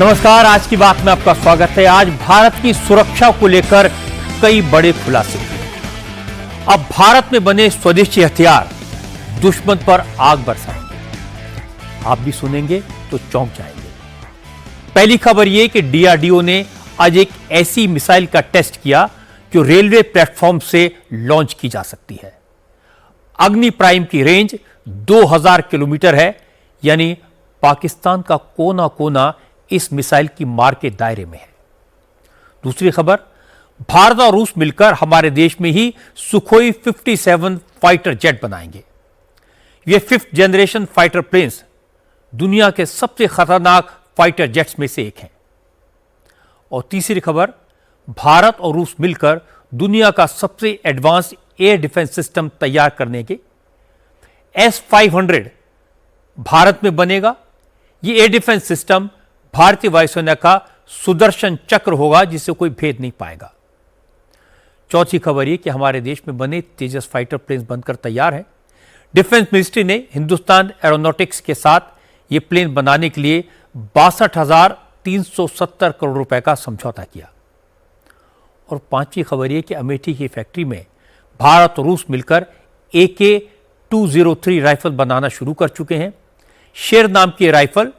नमस्कार, आज की बात में आपका स्वागत है। आज भारत की सुरक्षा को लेकर कई बड़े खुलासे हुए। अब भारत में बने स्वदेशी हथियार दुश्मन पर आग बरसाएंगे। आप भी सुनेंगे तो चौंक जाएंगे। पहली खबर यह कि डीआरडीओ ने आज एक ऐसी मिसाइल का टेस्ट किया जो रेलवे प्लेटफॉर्म से लॉन्च की जा सकती है। अग्नि प्राइम की रेंज 2000 किलोमीटर है, यानी पाकिस्तान का कोना कोना इस मिसाइल की मार के दायरे में है। दूसरी खबर, भारत और रूस मिलकर हमारे देश में ही सुखोई 57 फाइटर जेट बनाएंगे। ये 5th जनरेशन फाइटर प्लेन्स दुनिया के सबसे खतरनाक फाइटर जेट्स में से एक हैं। और तीसरी खबर, भारत और रूस मिलकर दुनिया का सबसे एडवांस एयर डिफेंस सिस्टम तैयार करने के S-500 भारत में बनेगा। यह एयर डिफेंस सिस्टम भारतीय वायुसेना का सुदर्शन चक्र होगा, जिसे कोई भेद नहीं पाएगा। चौथी खबर यह कि हमारे देश में बने तेजस फाइटर प्लेन बनकर तैयार हैं। डिफेंस मिनिस्ट्री ने हिंदुस्तान एरोनॉटिक्स के साथ ये प्लेन बनाने के लिए 62,370 करोड़ रुपए का समझौता किया। और पांचवी खबर यह कि अमेठी की फैक्ट्री में भारत और रूस मिलकर AK-203 राइफल बनाना शुरू कर चुके हैं। शेर नाम की राइफल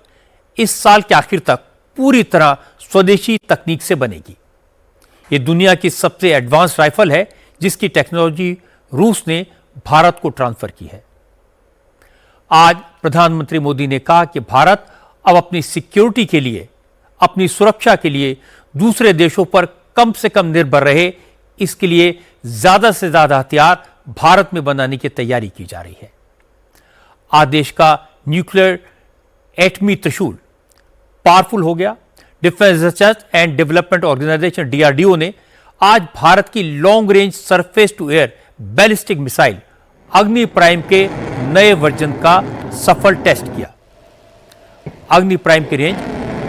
इस साल के आखिर तक पूरी तरह स्वदेशी तकनीक से बनेगी। यह दुनिया की सबसे एडवांस राइफल है, जिसकी टेक्नोलॉजी रूस ने भारत को ट्रांसफर की है। आज प्रधानमंत्री मोदी ने कहा कि भारत अब अपनी सिक्योरिटी के लिए, अपनी सुरक्षा के लिए दूसरे देशों पर कम से कम निर्भर रहे, इसके लिए ज्यादा से ज्यादा हथियार भारत में बनाने की तैयारी की जा रही है। आज देश का न्यूक्लियर एटमी त्रिशूल पावरफुल हो गया। Defence research and development organisation DRDO ने आज भारत की long range surface to air ballistic missile Agni prime के नए वर्जन का सफल टेस्ट किया। अग्नि प्राइम की रेंज,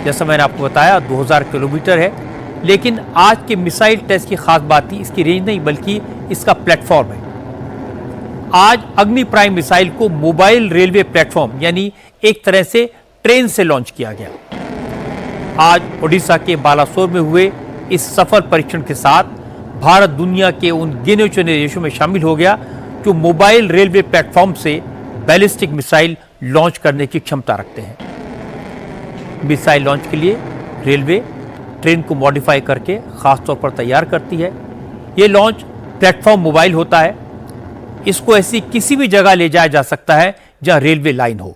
जैसा मैंने आपको बताया, 2000 किलोमीटर है। लेकिन आज के मिसाइल टेस्ट की खास बात थी इसकी रेंज नहीं, बल्कि इसका प्लेटफॉर्म है। आज अग्नि प्राइम मिसाइल को मोबाइल रेलवे प्लेटफॉर्म, यानी एक तरह से ट्रेन से लॉन्च किया गया। आज ओडिशा के बालासोर में हुए इस सफल परीक्षण के साथ भारत दुनिया के उन गिने चुने देशों में शामिल हो गया जो मोबाइल रेलवे प्लेटफॉर्म से बैलिस्टिक मिसाइल लॉन्च करने की क्षमता रखते हैं। मिसाइल लॉन्च के लिए रेलवे ट्रेन को मॉडिफाई करके खासतौर पर तैयार करती है। यह लॉन्च प्लेटफॉर्म मोबाइल होता है। इसको ऐसी किसी भी जगह ले जाया जा सकता है जहां रेलवे लाइन हो,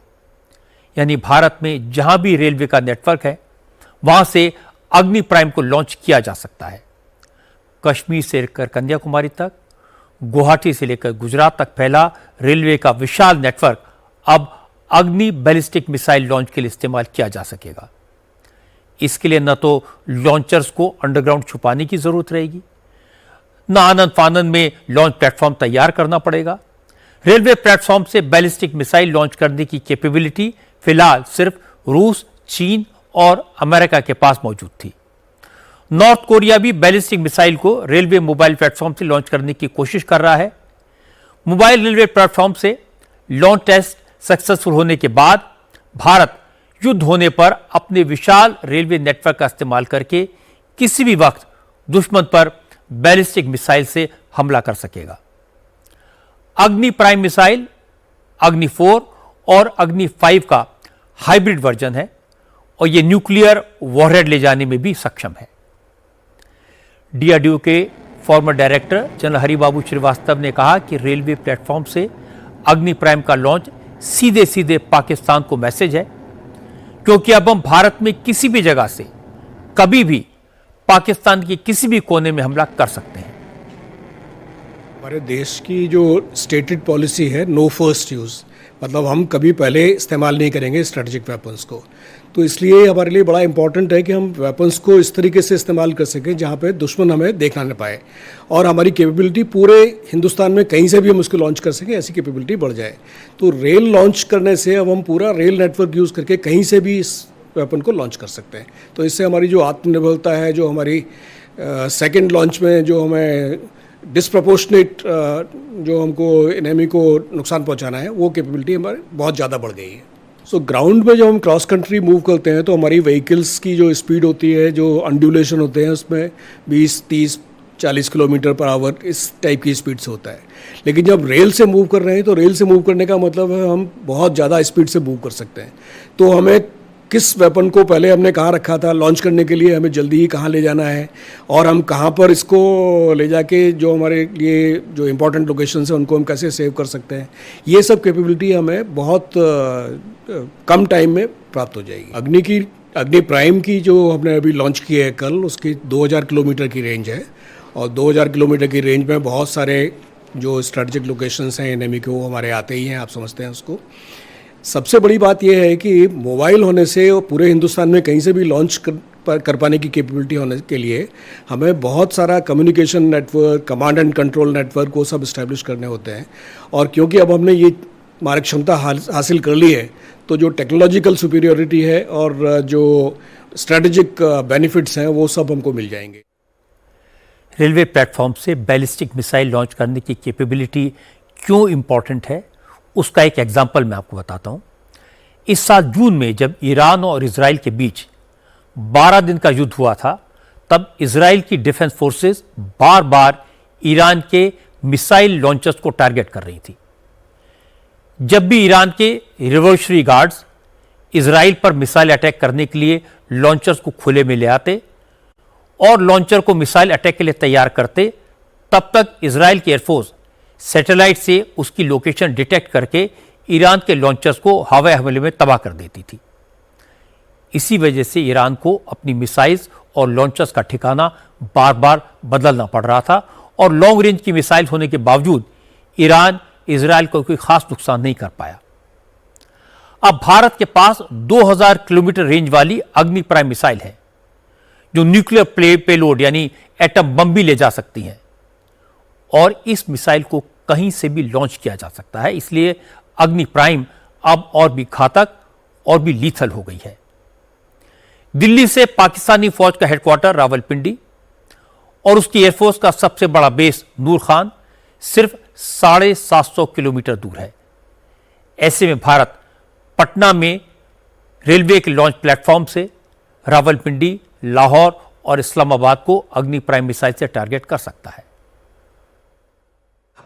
यानी भारत में जहां भी रेलवे का नेटवर्क है वहां से अग्नि प्राइम को लॉन्च किया जा सकता है। कश्मीर से लेकर कन्याकुमारी तक, गुवाहाटी से लेकर गुजरात तक फैला रेलवे का विशाल नेटवर्क अब अग्नि बैलिस्टिक मिसाइल लॉन्च के लिए इस्तेमाल किया जा सकेगा। इसके लिए न तो लॉन्चर्स को अंडरग्राउंड छुपाने की जरूरत रहेगी, न आनंद फानंद में लॉन्च प्लेटफॉर्म तैयार करना पड़ेगा। रेलवे प्लेटफॉर्म से बैलिस्टिक मिसाइल लॉन्च करने की कैपेबिलिटी फिलहाल सिर्फ रूस, चीन और अमेरिका के पास मौजूद थी। नॉर्थ कोरिया भी बैलिस्टिक मिसाइल को रेलवे मोबाइल प्लेटफॉर्म से लॉन्च करने की कोशिश कर रहा है। मोबाइल रेलवे प्लेटफॉर्म से लॉन्च टेस्ट सक्सेसफुल होने के बाद भारत युद्ध होने पर अपने विशाल रेलवे नेटवर्क का इस्तेमाल करके किसी भी वक्त दुश्मन पर बैलिस्टिक मिसाइल से हमला कर सकेगा। अग्नि प्राइम मिसाइल अग्नि 4 और अग्नि 5 का हाइब्रिड वर्जन है और यह न्यूक्लियर वॉरहेड ले जाने में भी सक्षम है। डीआरडीओ के former director general Haribabu Srivastava ने कहा कि रेलवे प्लेटफॉर्म से अग्नि प्राइम का लॉन्च सीधे सीधे पाकिस्तान को मैसेज है, क्योंकि अब हम भारत में किसी भी जगह से कभी भी पाकिस्तान के किसी भी कोने में हमला कर सकते हैं। हमारे देश की जो स्टेटेड पॉलिसी है, नो फर्स्ट यूज़, मतलब हम कभी पहले इस्तेमाल नहीं करेंगे स्ट्रेटेजिक वेपन्स को। तो इसलिए हमारे लिए बड़ा इंपॉर्टेंट है कि हम वेपन्स को इस तरीके से इस्तेमाल कर सकें जहाँ पे दुश्मन हमें देखना न पाए, और हमारी कैपेबिलिटी पूरे हिंदुस्तान में कहीं से भी हम उसको लॉन्च कर सकें, ऐसी कैपेबिलिटी बढ़ जाए। तो रेल लॉन्च करने से अब हम पूरा रेल नेटवर्क यूज़ करके कहीं से भी इस वेपन को लॉन्च कर सकते हैं। तो इससे हमारी जो आत्मनिर्भरता है, जो हमारी सेकेंड लॉन्च में जो हमें डिस्प्रपोर्शनेट जो हमको एनिमी को नुकसान पहुंचाना है, वो कैपेबिलिटी हमारी बहुत ज़्यादा बढ़ गई है। सो ग्राउंड में जब हम क्रॉस कंट्री मूव करते हैं तो हमारी व्हीकल्स की जो स्पीड होती है, जो अनड्यूलेशन होते हैं, उसमें 20, 30, 40 किलोमीटर पर आवर इस टाइप की स्पीड से होता है। लेकिन जब रेल से मूव कर रहे हैं तो रेल से मूव करने का मतलब है हम बहुत ज़्यादा स्पीड से मूव कर सकते हैं। तो हमें किस वेपन को पहले हमने कहाँ रखा था, लॉन्च करने के लिए हमें जल्दी ही कहाँ ले जाना है, और हम कहाँ पर इसको ले जाके जो हमारे लिए जो इम्पोर्टेंट लोकेशंस हैं उनको हम कैसे सेव कर सकते हैं, ये सब कैपेबिलिटी हमें बहुत कम टाइम में प्राप्त हो जाएगी। अग्नि प्राइम की जो हमने अभी लॉन्च की है कल, उसकी 2000 किलोमीटर की रेंज है, और 2000 किलोमीटर की रेंज में बहुत सारे जो स्ट्रेटेजिक लोकेशंस हैं एनिमी के, वो हमारे आते ही हैं, आप समझते हैं उसको। सबसे बड़ी बात यह है कि मोबाइल होने से पूरे हिंदुस्तान में कहीं से भी लॉन्च कर पाने की कैपेबिलिटी होने के लिए हमें बहुत सारा communication network, command and control network वो सब इस्टेब्लिश करने होते हैं। और क्योंकि अब हमने ये मारक क्षमता हासिल कर ली है, तो जो टेक्नोलॉजिकल सुपीरियरिटी है और जो स्ट्रेटेजिक बेनिफिट्स हैं वो सब हमको मिल जाएंगे। रेलवे प्लेटफॉर्म से बैलिस्टिक मिसाइल लॉन्च करने की कैपेबिलिटी क्यों इंपॉर्टेंट है, उसका एक एग्जाम्पल मैं आपको बताता हूं। इस साल जून में जब ईरान और इजराइल के बीच 12 दिन का युद्ध हुआ था, तब इजराइल की डिफेंस फोर्सेस बार बार ईरान के मिसाइल लॉन्चर्स को टारगेट कर रही थी। जब भी ईरान के रिवॉल्यूशनरी गार्ड्स इजराइल पर मिसाइल अटैक करने के लिए लॉन्चर्स को खुले में ले आते और लॉन्चर को मिसाइल अटैक के लिए तैयार करते, तब तक इजराइल की एयरफोर्स सैटेलाइट से उसकी लोकेशन डिटेक्ट करके ईरान के लॉन्चर्स को हवाई हमले में तबाह कर देती थी। इसी वजह से ईरान को अपनी मिसाइल्स और लॉन्चर्स का ठिकाना बार बार बदलना पड़ रहा था, और लॉन्ग रेंज की मिसाइल होने के बावजूद ईरान इजराइल को कोई खास नुकसान नहीं कर पाया। अब भारत के पास 2000 किलोमीटर रेंज वाली अग्नि प्राइम मिसाइल है, जो न्यूक्लियर पेलोड यानी एटम बम भी ले जा सकती हैं, और इस मिसाइल को कहीं से भी लॉन्च किया जा सकता है। इसलिए अग्नि प्राइम अब और भी घातक और भी लीथल हो गई है। दिल्ली से पाकिस्तानी फौज का हेडक्वार्टर रावलपिंडी और उसकी एयरफोर्स का सबसे बड़ा बेस नूर खान सिर्फ 750 किलोमीटर दूर है। ऐसे में भारत पटना में रेलवे के लॉन्च प्लेटफॉर्म से रावलपिंडी, लाहौर और इस्लामाबाद को अग्नि प्राइम मिसाइल से टारगेट कर सकता है।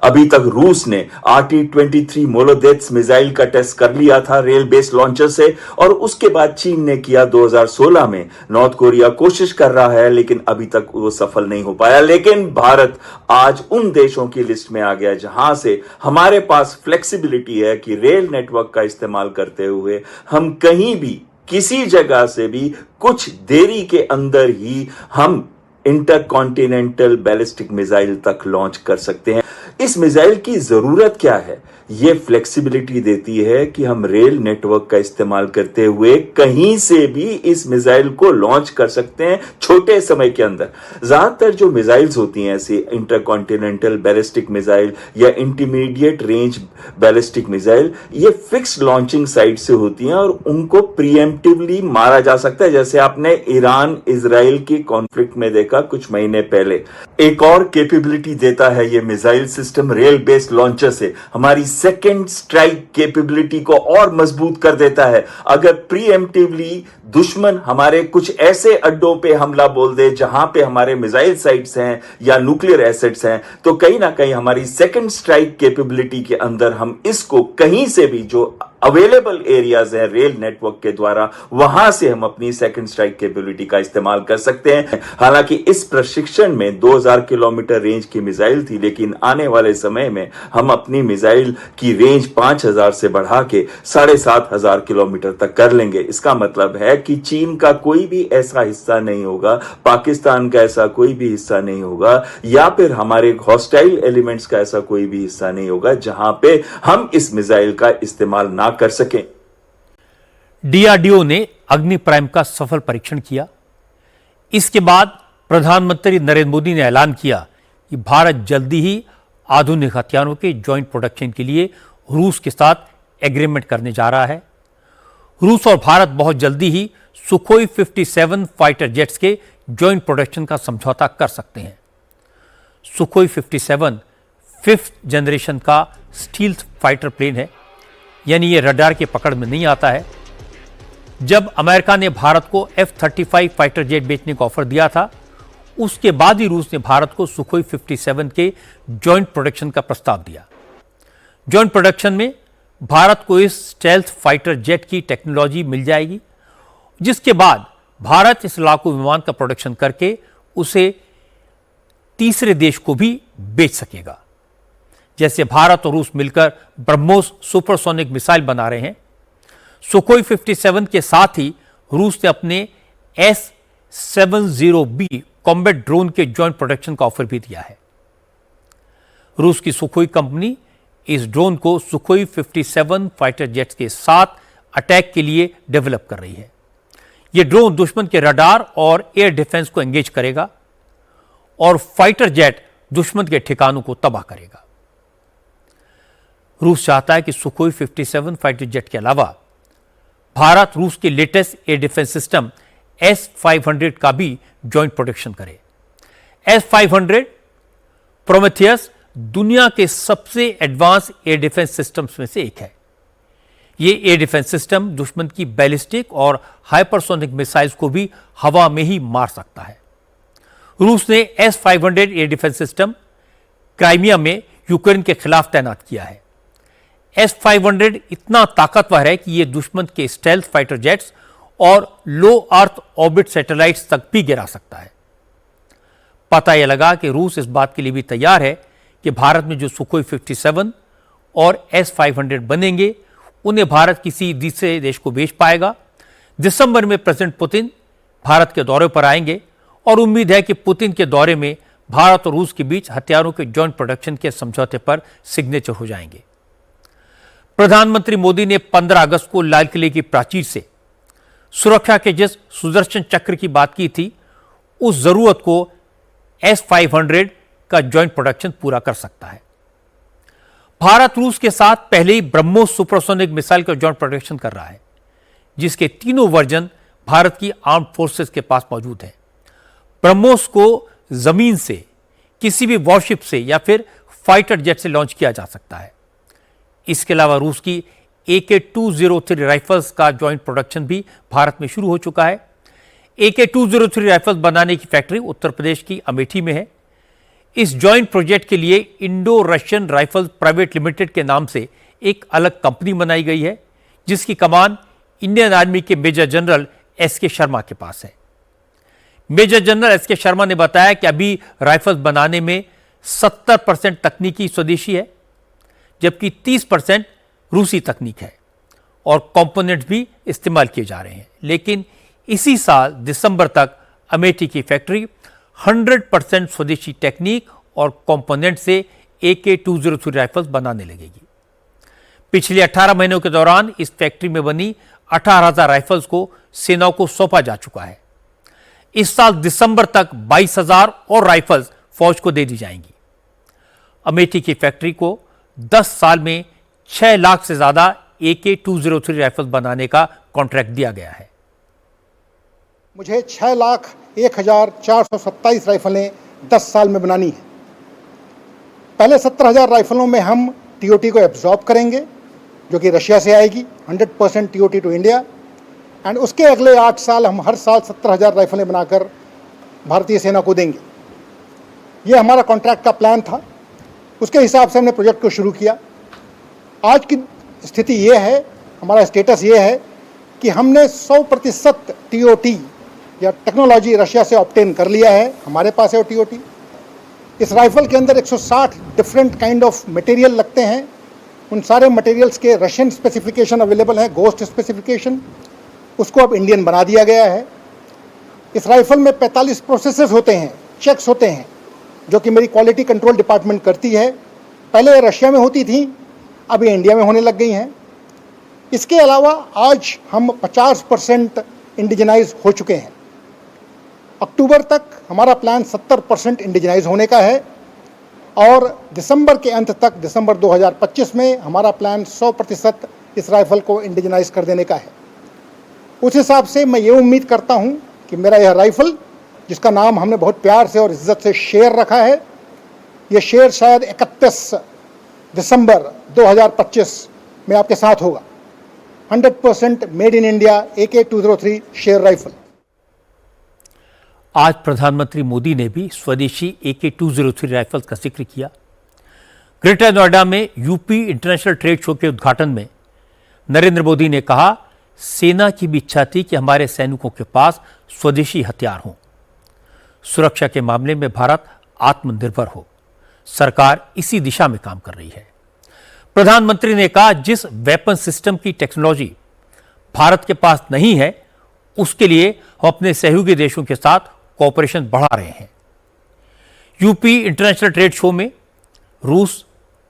अभी तक रूस ने RT-23 मोलोदेत्स मिसाइल का टेस्ट कर लिया था रेल बेस लॉन्चर से, और उसके बाद चीन ने किया 2016 में। नॉर्थ कोरिया कोशिश कर रहा है लेकिन अभी तक वो सफल नहीं हो पाया। लेकिन भारत आज उन देशों की लिस्ट में आ गया जहां से हमारे पास फ्लेक्सिबिलिटी है कि रेल नेटवर्क का इस्तेमाल करते हुए हम कहीं भी किसी जगह से भी कुछ देरी के अंदर ही हम इंटरकॉन्टिनेंटल बैलिस्टिक मिसाइल तक लॉन्च कर सकते हैं। इस मिसाइल की जरूरत क्या है? यह फ्लेक्सिबिलिटी देती है कि हम रेल नेटवर्क का इस्तेमाल करते हुए कहीं से भी इस मिसाइल को लॉन्च कर सकते हैं छोटे समय के अंदर। ज्यादातर जो मिसाइल्स होती हैं ऐसी इंटरकॉन्टिनेंटल बैलिस्टिक मिसाइल या इंटरमीडिएट रेंज बैलिस्टिक मिसाइल, ये फिक्स लॉन्चिंग साइट से होती हैं और उनको प्रीएम्प्टिवली मारा जा सकता है, जैसे आपने ईरान इजराइल की कॉन्फ्लिक्ट में देखा कुछ महीने पहले। एक और कैपेबिलिटी देता है ये missile system rail based launcher से, हमारी सेकेंड स्ट्राइक कैपेबिलिटी को और मजबूत कर देता है। अगर प्रीएम्प्टिवली दुश्मन हमारे कुछ ऐसे अड्डों पे हमला बोल दे जहां पे हमारे मिसाइल साइट्स हैं या न्यूक्लियर एसेट्स हैं, तो कहीं ना कहीं हमारी सेकेंड स्ट्राइक कैपेबिलिटी के अंदर हम इसको कहीं से भी जो अवेलेबल एरियाज हैं रेल नेटवर्क के द्वारा, वहां से हम अपनी सेकंड स्ट्राइक कैपेबिलिटी का इस्तेमाल कर सकते हैं। हालांकि इस प्रशिक्षण में 2000 किलोमीटर रेंज की मिसाइल थी, लेकिन आने वाले समय में हम अपनी मिसाइल की रेंज 5000 से बढ़ा के 7500 किलोमीटर तक कर लेंगे। इसका मतलब है कि चीन का कोई भी ऐसा हिस्सा नहीं होगा, पाकिस्तान का ऐसा कोई भी हिस्सा नहीं होगा, या फिर हमारे हॉस्टाइल एलिमेंट्स का ऐसा कोई भी हिस्सा नहीं होगा जहां पे हम इस मिसाइल का इस्तेमाल ना कर सकें। डीआरडीओ ने अग्नि प्राइम का सफल परीक्षण किया। इसके बाद प्रधानमंत्री नरेंद्र मोदी ने ऐलान किया कि भारत जल्दी ही आधुनिक हथियारों के ज्वाइंट प्रोडक्शन के लिए रूस के साथ एग्रीमेंट करने जा रहा है। रूस और भारत बहुत जल्दी ही सुखोई 57 फाइटर जेट्स के ज्वाइंट प्रोडक्शन का समझौता कर सकते हैं। सुखोई 57 5th जनरेशन का स्टील्थ फाइटर प्लेन है। यानी ये रडार की पकड़ में नहीं आता है। जब अमेरिका ने भारत को F-35 फाइटर जेट बेचने का ऑफर दिया था, उसके बाद ही रूस ने भारत को सुखोई 57 के जॉइंट प्रोडक्शन का प्रस्ताव दिया। जॉइंट प्रोडक्शन में भारत को इस स्टेल्थ फाइटर जेट की टेक्नोलॉजी मिल जाएगी, जिसके बाद भारत इस लड़ाकू विमान का प्रोडक्शन करके उसे तीसरे देश को भी बेच सकेगा। जैसे भारत और रूस मिलकर ब्रह्मोस सुपरसोनिक मिसाइल बना रहे हैं, सुखोई 57 के साथ ही रूस ने अपने S-70B कॉम्बैट ड्रोन के जॉइंट प्रोडक्शन का ऑफर भी दिया है। रूस की सुखोई कंपनी इस ड्रोन को सुखोई 57 फाइटर जेट्स के साथ अटैक के लिए डेवलप कर रही है। यह ड्रोन दुश्मन के रडार और एयर डिफेंस को एंगेज करेगा और फाइटर जेट दुश्मन के ठिकानों को तबाह करेगा। रूस चाहता है कि सुखोई 57 फाइटर जेट के अलावा भारत रूस के latest air defence system S-500 का भी जॉइंट प्रोडक्शन करे। S-500 प्रोमेथियस दुनिया के सबसे एडवांस एयर डिफेंस सिस्टम्स में से एक है। यह एयर डिफेंस सिस्टम दुश्मन की बैलिस्टिक और हाइपरसोनिक मिसाइल्स को भी हवा में ही मार सकता है। रूस ने S-500 air defence system Crimea में यूक्रेन के खिलाफ तैनात किया है। S-500 इतना ताकतवर है कि यह दुश्मन के स्टेल्थ फाइटर जेट्स और लो अर्थ ऑर्बिट सैटेलाइट्स तक भी गिरा सकता है। पता यह लगा कि रूस इस बात के लिए भी तैयार है कि भारत में जो सुखोई 57 और S-500 बनेंगे, उन्हें भारत किसी दूसरे देश को बेच पाएगा। दिसंबर में प्रेसिडेंट पुतिन भारत के दौरे पर आएंगे और उम्मीद है कि पुतिन के दौरे में भारत और रूस के बीच हथियारों के जॉइंट प्रोडक्शन के समझौते पर सिग्नेचर हो जाएंगे। प्रधानमंत्री मोदी ने 15 अगस्त को लाल किले की प्राचीर से सुरक्षा के जिस सुदर्शन चक्र की बात की थी, उस जरूरत को S-500 का जॉइंट प्रोडक्शन पूरा कर सकता है। भारत रूस के साथ पहले ही ब्रह्मोस सुपरसोनिक मिसाइल का जॉइंट प्रोडक्शन कर रहा है, जिसके तीनों वर्जन भारत की आर्म्ड फोर्सेस के पास मौजूद है। ब्रह्मोस को जमीन से, किसी भी वॉरशिप से या फिर फाइटर जेट से लॉन्च किया जा सकता है। इसके अलावा रूस की AK-203 राइफल्स का जॉइंट प्रोडक्शन भी भारत में शुरू हो चुका है। AK-203 राइफल्स बनाने की फैक्ट्री उत्तर प्रदेश की अमेठी में है। इस जॉइंट प्रोजेक्ट के लिए Indo Russian rifles private limited के नाम से एक अलग कंपनी बनाई गई है, जिसकी कमान इंडियन आर्मी के मेजर जनरल SK शर्मा के पास है। मेजर जनरल SK शर्मा ने बताया कि अभी राइफल्स बनाने में 70% तकनीकी स्वदेशी है, जबकि 30% रूसी तकनीक है और कंपोनेंट्स भी इस्तेमाल किए जा रहे हैं। लेकिन इसी साल दिसंबर तक अमेठी की फैक्ट्री 100% स्वदेशी टेक्निक और कंपोनेंट से AK-203 राइफल्स बनाने लगेगी। पिछले 18 महीनों के दौरान इस फैक्ट्री में बनी 18,000 राइफल्स को सेनाओं को सौंपा जा चुका है। इस साल दिसंबर तक 22,000 और राइफल्स फौज को दे दी जाएंगी। अमेठी की फैक्ट्री को 10 साल में 6 लाख से ज्यादा AK-203 राइफल बनाने का कॉन्ट्रैक्ट दिया गया है। मुझे 6,01,427 राइफलें 10 साल में बनानी है। पहले 17,000 राइफलों में हम TOT को एब्जॉर्ब करेंगे, जो कि रशिया से आएगी, 100% TOT टू इंडिया। एंड उसके अगले 8 साल हम हर साल 17,000 राइफलें बनाकर भारतीय सेना को देंगे। ये हमारा कॉन्ट्रैक्ट का प्लान था। उसके हिसाब से हमने प्रोजेक्ट को शुरू किया। आज की स्थिति ये है, हमारा स्टेटस ये है कि हमने 100% TOT या टेक्नोलॉजी रशिया से ऑब्टेन कर लिया है। हमारे पास है वो TOT। इस राइफल के अंदर 160 डिफरेंट काइंड ऑफ मटेरियल लगते हैं। उन सारे मटेरियल्स के रशियन स्पेसिफिकेशन अवेलेबल है, गोस्ट स्पेसिफिकेशन, उसको अब इंडियन बना दिया गया है। इस राइफल में 45 प्रोसेसेस होते हैं, चेक्स होते हैं, जो कि मेरी क्वालिटी कंट्रोल डिपार्टमेंट करती है। पहले रशिया में होती थी, अभी इंडिया में होने लग गई हैं। इसके अलावा आज हम 50% इंडिजनाइज हो चुके हैं। अक्टूबर तक हमारा प्लान 70% इंडिजनाइज होने का है और दिसंबर के अंत तक, दिसंबर 2025 में हमारा प्लान 100% इस राइफल को इंडिजनाइज कर देने का है। उस हिसाब से मैं ये उम्मीद करता हूँ कि मेरा यह राइफल, जिसका नाम हमने बहुत प्यार से और इज्जत से शेर रखा है, ये शेर शायद 31 दिसंबर 2025 में आपके साथ होगा। 100% मेड इन इंडिया AK-203 शेर राइफल। आज प्रधानमंत्री मोदी ने भी स्वदेशी AK-203 राइफल का जिक्र किया। ग्रेटर नोएडा में यूपी इंटरनेशनल ट्रेड शो के उद्घाटन में नरेंद्र मोदी ने कहा, सेना की भी इच्छा थी कि हमारे सैनिकों के पास स्वदेशी हथियार हों। सुरक्षा के मामले में भारत आत्मनिर्भर हो, सरकार इसी दिशा में काम कर रही है। प्रधानमंत्री ने कहा, जिस वेपन सिस्टम की टेक्नोलॉजी भारत के पास नहीं है, उसके लिए हम अपने सहयोगी देशों के साथ कोऑपरेशन बढ़ा रहे हैं। यूपी इंटरनेशनल ट्रेड शो में रूस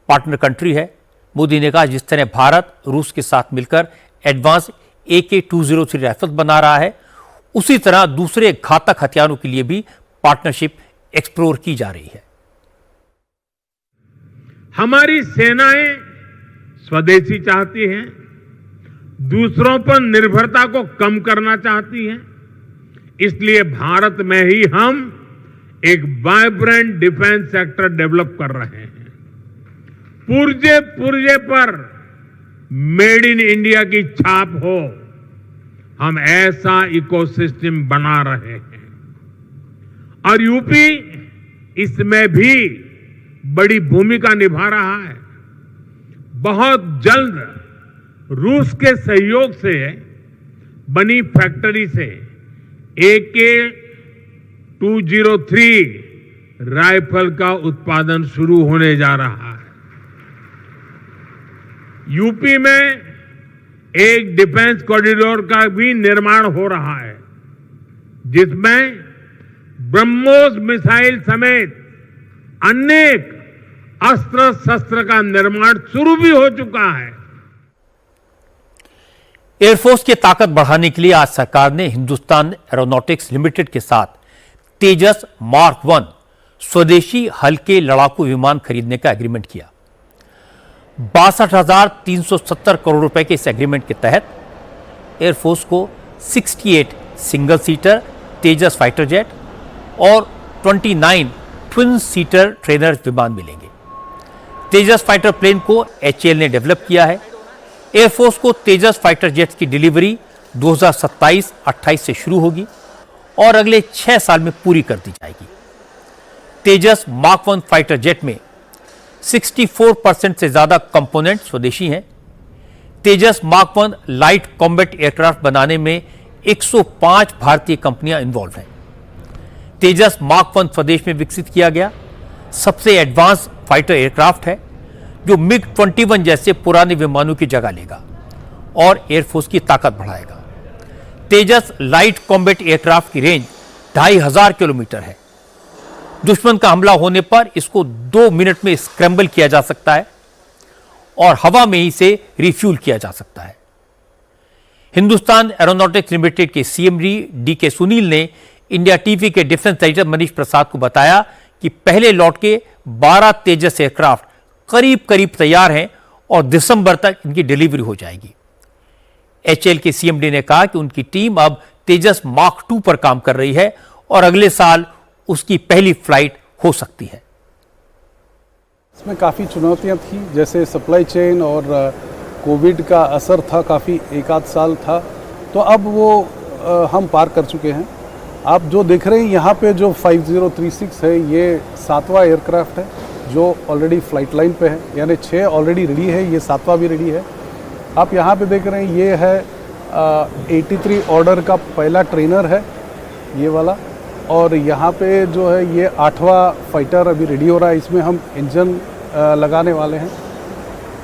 पार्टनर कंट्री है। मोदी ने कहा, जिस तरह भारत रूस के साथ मिलकर एडवांस AK-203 राइफल बना रहा है, उसी तरह दूसरे घातक हथियारों के लिए भी पार्टनरशिप एक्सप्लोर की जा रही है। हमारी सेनाएं स्वदेशी चाहती हैं, दूसरों पर निर्भरता को कम करना चाहती हैं। इसलिए भारत में ही हम एक वाइब्रेंट डिफेंस सेक्टर डेवलप कर रहे हैं। पुर्जे पुर्जे पर मेड इन इंडिया की छाप हो, हम ऐसा इकोसिस्टम बना रहे हैं और यूपी इसमें भी बड़ी भूमिका निभा रहा है। बहुत जल्द रूस के सहयोग से बनी फैक्ट्री से AK-203 राइफल का उत्पादन शुरू होने जा रहा है। यूपी में एक डिफेंस कॉरिडोर का भी निर्माण हो रहा है, जिसमें ब्रह्मोस मिसाइल समेत अनेक अस्त्र शस्त्र का निर्माण शुरू भी हो चुका है। एयरफोर्स की ताकत बढ़ाने के लिए आज सरकार ने हिंदुस्तान एरोनॉटिक्स लिमिटेड के साथ तेजस मार्क 1 स्वदेशी हल्के लड़ाकू विमान खरीदने का एग्रीमेंट किया। 62,370 करोड़ रुपए के इस एग्रीमेंट के तहत एयरफोर्स को 68 सिंगल सीटर तेजस फाइटर जेट और 29 ट्विन सीटर ट्रेनर विमान मिलेंगे। तेजस फाइटर प्लेन को HAL ने डेवलप किया है। एयरफोर्स को तेजस फाइटर जेट्स की डिलीवरी 2027-28 से शुरू होगी और अगले 6 साल में पूरी कर दी जाएगी। तेजस मार्क 1 फाइटर जेट में 64% से ज्यादा कंपोनेंट स्वदेशी हैं। तेजस मार्क 1 लाइट कॉम्बैट एयरक्राफ्ट बनाने में 105 भारतीय कंपनियां इन्वॉल्व हैं। तेजस मार्क 1 स्वदेश में विकसित किया गया सबसे एडवांस फाइटर एयरक्राफ्ट है, जो MiG-21 जैसे पुराने विमानों की जगह लेगा और एयरफोर्स की ताकत बढ़ाएगा। तेजस लाइट कॉम्बैट एयरक्राफ्ट की रेंज 2500 किलोमीटर है। दुश्मन का हमला होने पर इसको 2 मिनट में स्क्रैम्बल किया जा सकता है और हवा में ही इसे रिफ्यूल किया जा सकता है। हिंदुस्तान एरोनॉटिक्स लिमिटेड के CMD DK सुनील ने इंडिया टीवी के डिफेंस एडिटर मनीष प्रसाद को बताया कि पहले लॉट के 12 तेजस एयरक्राफ्ट करीब करीब तैयार हैं और दिसंबर तक इनकी डिलीवरी हो जाएगी। HAL के CMD ने कहा कि उनकी टीम अब तेजस मार्क 2 पर काम कर रही है और अगले साल उसकी पहली फ्लाइट हो सकती है। इसमें काफ़ी चुनौतियां थी, जैसे सप्लाई चेन और कोविड का असर था, काफ़ी 1 आध साल था, तो अब वो हम पार कर चुके हैं। आप जो देख रहे हैं यहाँ पे जो 5036 है, ये 7वां एयरक्राफ्ट है जो ऑलरेडी फ्लाइट लाइन पे है, यानी 6 ऑलरेडी रेडी है, ये 7वां भी रेडी है। आप यहाँ पे देख रहे हैं ये है 83 ऑर्डर का पहला ट्रेनर है ये वाला, और यहाँ पे जो है ये 8वां फाइटर अभी रेडी हो रहा है, इसमें हम इंजन लगाने वाले हैं।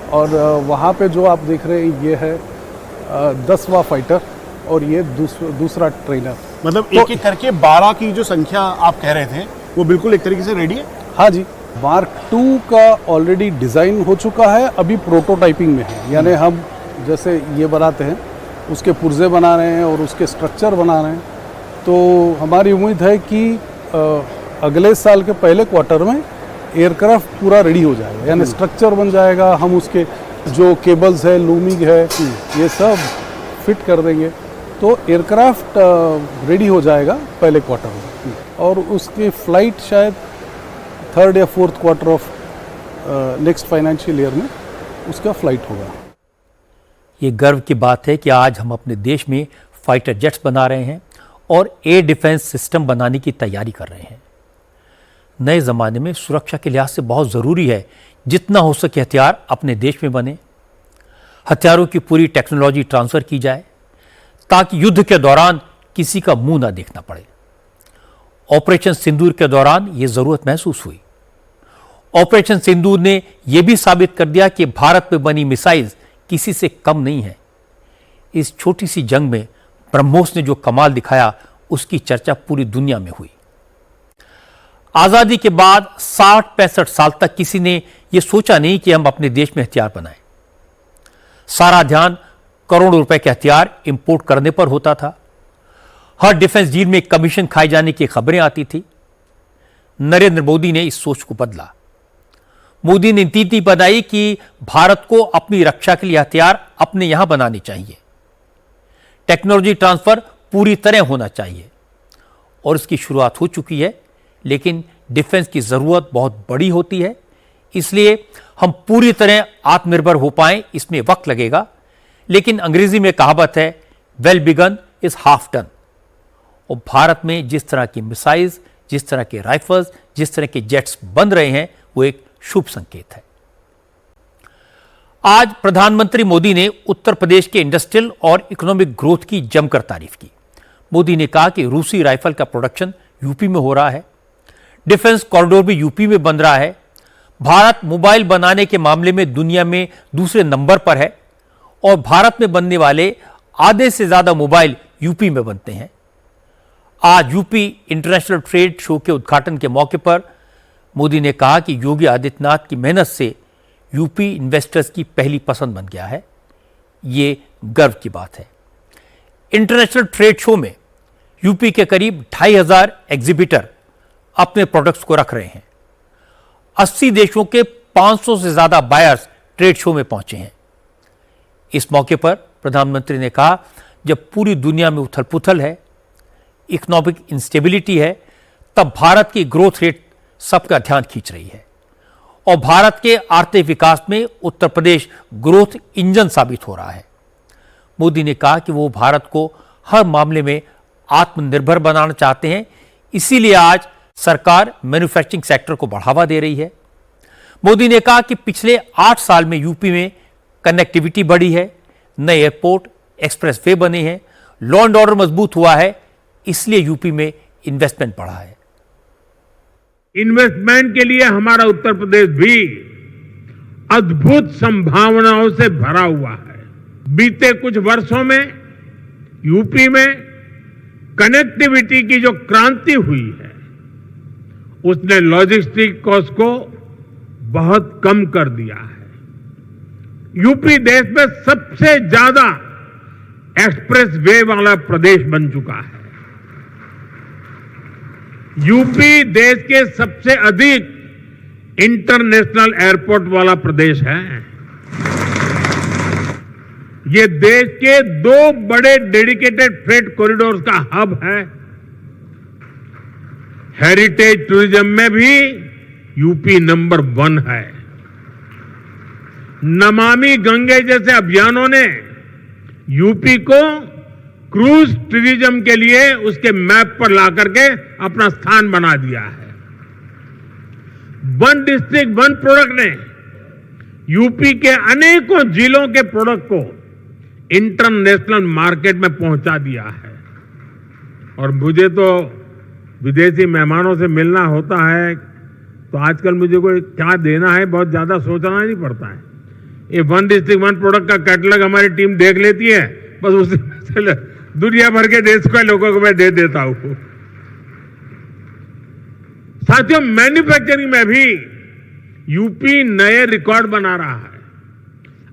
और वहाँ पे जो आप देख रहे हैं ये है 10वां फाइटर और ये दूसरा ट्रेनर। मतलब एक एक करके 12 की जो संख्या आप कह रहे थे वो बिल्कुल एक तरीके से रेडी है? हाँ जी, मार्क 2 का ऑलरेडी डिज़ाइन हो चुका है, अभी प्रोटोटाइपिंग में है, यानी हम जैसे ये बनाते हैं उसके पुर्जे बना रहे हैं और उसके स्ट्रक्चर बना रहे हैं। तो हमारी उम्मीद है कि अगले साल के पहले क्वार्टर में एयरक्राफ्ट पूरा रेडी हो जाएगा, यानी स्ट्रक्चर बन जाएगा, हम उसके जो केबल्स है, लूमिंग है, ये सब फिट कर देंगे, तो एयरक्राफ्ट रेडी हो जाएगा पहले क्वार्टर में और उसकी फ्लाइट शायद 3rd या 4th quarter of next financial year में उसका फ्लाइट होगा। ये गर्व की बात है कि आज हम अपने देश में फाइटर जेट्स बना रहे हैं और एयर डिफेंस सिस्टम बनाने की तैयारी कर रहे हैं। नए ज़माने में सुरक्षा के लिहाज से बहुत ज़रूरी है जितना हो सके हथियार अपने देश में बने, हथियारों की पूरी टेक्नोलॉजी ट्रांसफ़र की जाए ताकि युद्ध के दौरान किसी का मुंह ना देखना पड़े। ऑपरेशन सिंदूर के दौरान ये ज़रूरत महसूस हुई। ऑपरेशन सिंदूर ने यह भी साबित कर दिया कि भारत में बनी मिसाइल्स किसी से कम नहीं है। इस छोटी सी जंग में ब्रह्मोस ने जो कमाल दिखाया उसकी चर्चा पूरी दुनिया में हुई। आजादी के बाद 60-65 साल तक किसी ने यह सोचा नहीं कि हम अपने देश में हथियार बनाएं। सारा ध्यान करोड़ों रुपए के हथियार इंपोर्ट करने पर होता था। हर डिफेंस डील में कमीशन खाए जाने की खबरें आती थी। नरेंद्र मोदी ने इस सोच को बदला। मोदी ने नीति बनाई कि भारत को अपनी रक्षा के लिए हथियार अपने यहां बनाने चाहिए। टेक्नोलॉजी ट्रांसफर पूरी तरह होना चाहिए और इसकी शुरुआत हो चुकी है, लेकिन डिफेंस की जरूरत बहुत बड़ी होती है, इसलिए हम पूरी तरह आत्मनिर्भर हो पाएं इसमें वक्त लगेगा। लेकिन अंग्रेजी में कहावत है, well begun is half done. और भारत में जिस तरह की मिसाइल्स, जिस तरह के राइफल्स, जिस तरह के जेट्स बन रहे हैं वो एक शुभ संकेत है। आज प्रधानमंत्री मोदी ने उत्तर प्रदेश के इंडस्ट्रियल और इकोनॉमिक ग्रोथ की जमकर तारीफ की। मोदी ने कहा कि रूसी राइफल का प्रोडक्शन यूपी में हो रहा है, डिफेंस कॉरिडोर भी यूपी में बन रहा है, भारत मोबाइल बनाने के मामले में दुनिया में दूसरे नंबर पर है और भारत में बनने वाले आधे से ज्यादा मोबाइल यूपी में बनते हैं। आज यूपी इंटरनेशनल ट्रेड शो के उद्घाटन के मौके पर मोदी ने कहा कि योगी आदित्यनाथ की मेहनत से यूपी इन्वेस्टर्स की पहली पसंद बन गया है। ये गर्व की बात है। इंटरनेशनल ट्रेड शो में यूपी के करीब 2500 एग्जीबिटर अपने प्रोडक्ट्स को रख रहे हैं। 80 देशों के 500 से ज्यादा बायर्स ट्रेड शो में पहुंचे हैं। इस मौके पर प्रधानमंत्री ने कहा, जब पूरी दुनिया में उथल पुथल है, इकोनॉमिक इंस्टेबिलिटी है, तब भारत की ग्रोथ रेट सबका ध्यान खींच रही है और भारत के आर्थिक विकास में उत्तर प्रदेश ग्रोथ इंजन साबित हो रहा है। मोदी ने कहा कि वो भारत को हर मामले में आत्मनिर्भर बनाना चाहते हैं, इसीलिए आज सरकार मैन्युफैक्चरिंग सेक्टर को बढ़ावा दे रही है। मोदी ने कहा कि पिछले 8 साल में यूपी में कनेक्टिविटी बढ़ी है, नए एयरपोर्ट, एक्सप्रेसवे बने हैं, लॉ एंड ऑर्डर मजबूत हुआ है, इसलिए यूपी में इन्वेस्टमेंट बढ़ा है। इन्वेस्टमेंट के लिए हमारा उत्तर प्रदेश भी अद्भुत संभावनाओं से भरा हुआ है। बीते कुछ वर्षों में यूपी में कनेक्टिविटी की जो क्रांति हुई है उसने लॉजिस्टिक कॉस्ट को बहुत कम कर दिया है। यूपी देश में सबसे ज्यादा एक्सप्रेस वे वाला प्रदेश बन चुका है। यूपी देश के सबसे अधिक इंटरनेशनल एयरपोर्ट वाला प्रदेश है। ये देश के 2 बड़े डेडिकेटेड फ्रेट कॉरिडोर्स का हब है। हेरिटेज टूरिज्म में भी यूपी नंबर 1 है। नमामि गंगे जैसे अभियानों ने यूपी को क्रूज टूरिज्म के लिए उसके मैप पर ला करके अपना स्थान बना दिया है। वन डिस्ट्रिक्ट वन प्रोडक्ट ने यूपी के अनेकों जिलों के प्रोडक्ट को इंटरनेशनल मार्केट में पहुंचा दिया है। और मुझे तो विदेशी मेहमानों से मिलना होता है तो आजकल मुझे कोई क्या देना है बहुत ज्यादा सोचना नहीं पड़ता है। ये वन डिस्ट्रिक्ट वन प्रोडक्ट का कैटलॉग हमारी टीम देख लेती है, बस उसे दुनिया भर के देश के लोगों को मैं दे देता हूं। साथियों, मैन्युफैक्चरिंग में भी यूपी नए रिकॉर्ड बना रहा है।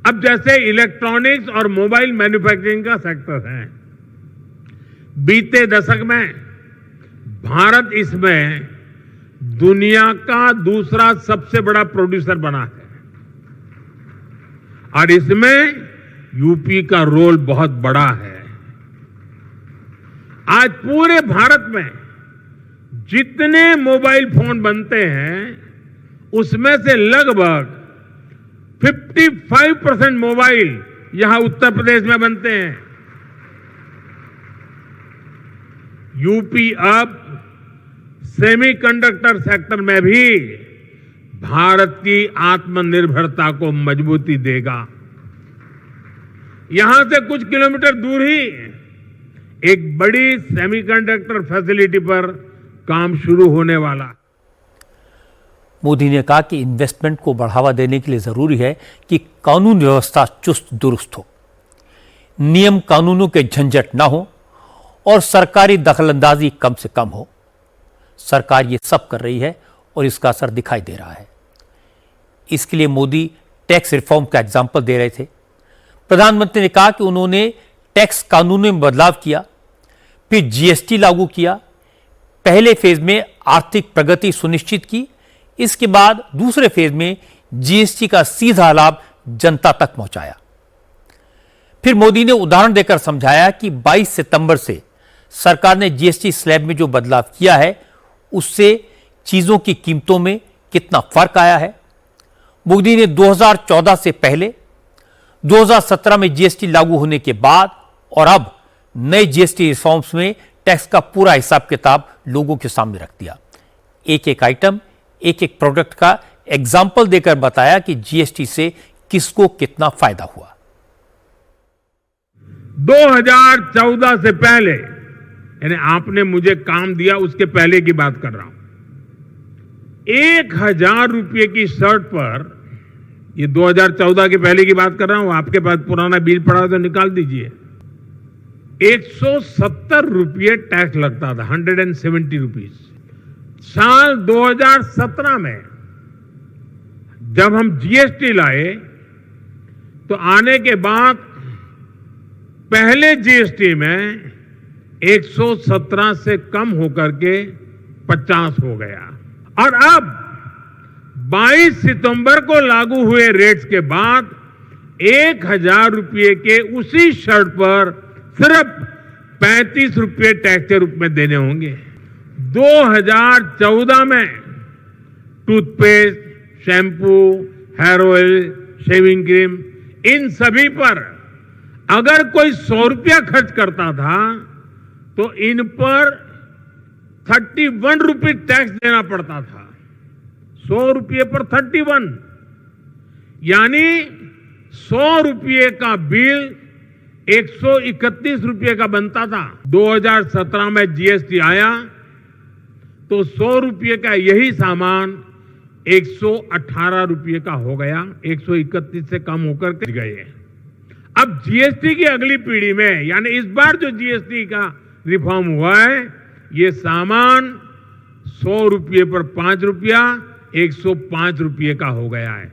अब जैसे इलेक्ट्रॉनिक्स और मोबाइल मैन्युफैक्चरिंग का सेक्टर है, बीते दशक में भारत इसमें दुनिया का दूसरा सबसे बड़ा प्रोड्यूसर बना है और इसमें यूपी का रोल बहुत बड़ा है। आज पूरे भारत में जितने मोबाइल फोन बनते हैं उसमें से लगभग 55% मोबाइल यहां उत्तर प्रदेश में बनते हैं। यूपी अब सेमीकंडक्टर सेक्टर में भी भारत की आत्मनिर्भरता को मजबूती देगा। यहां से कुछ किलोमीटर दूर ही एक बड़ी सेमीकंडक्टर फैसिलिटी पर काम शुरू होने वाला। मोदी ने कहा कि इन्वेस्टमेंट को बढ़ावा देने के लिए जरूरी है कि कानून व्यवस्था चुस्त दुरुस्त हो, नियम कानूनों के झंझट ना हो और सरकारी दखलंदाजी कम से कम हो। सरकार ये सब कर रही है और इसका असर दिखाई दे रहा है। इसके लिए मोदी टैक्स रिफॉर्म का एग्जाम्पल दे रहे थे। प्रधानमंत्री ने कहा कि उन्होंने टैक्स कानूनों में बदलाव किया, फिर जीएसटी लागू किया, पहले फेज में आर्थिक प्रगति सुनिश्चित की, इसके बाद दूसरे फेज में जीएसटी का सीधा लाभ जनता तक पहुंचाया। फिर मोदी ने उदाहरण देकर समझाया कि 22 सितंबर से सरकार ने जीएसटी स्लैब में जो बदलाव किया है उससे चीजों की कीमतों में कितना फर्क आया है। मोदी ने 2014 से पहले, 2017 में जीएसटी लागू होने के बाद और अब नए जीएसटी रिफॉर्म्स में टैक्स का पूरा हिसाब किताब लोगों के सामने रख दिया। एक एक आइटम, एक एक प्रोडक्ट का एग्जाम्पल देकर बताया कि जीएसटी से किसको कितना फायदा हुआ। 2014 से पहले, यानी आपने मुझे काम दिया उसके पहले की बात कर रहा हूं, 1000 रुपये की शर्ट पर, ये 2014 के पहले की बात कर रहा हूं, आपके पास पुराना बिल पड़ा तो निकाल दीजिए, 170 रुपये टैक्स लगता था, 170 रुपीज। साल 2017 में जब हम जीएसटी लाए तो आने के बाद पहले जीएसटी में 117 से कम होकर के 50 हो गया और अब 22 सितंबर को लागू हुए रेट्स के बाद 1000 रुपये के उसी शर्ट पर सिर्फ 35 रुपये टैक्स के रूप में देने होंगे। 2014 में toothpaste, shampoo, hair oil, shaving cream, इन सभी पर अगर कोई 100 रुपया खर्च करता था तो इन पर 31 रुपये टैक्स देना पड़ता था। 100 रुपये पर 31, यानी 100 रुपये का बिल 131 रुपये का बनता था। 2017 में जीएसटी आया तो 100 रुपये का यही सामान 118 रुपये का हो गया, 131 से कम होकर के गए। अब जीएसटी की अगली पीढ़ी में, यानी इस बार जो जीएसटी का रिफॉर्म हुआ है, ये सामान 100 रुपये पर 5 रुपया 105 रुपये का हो गया है।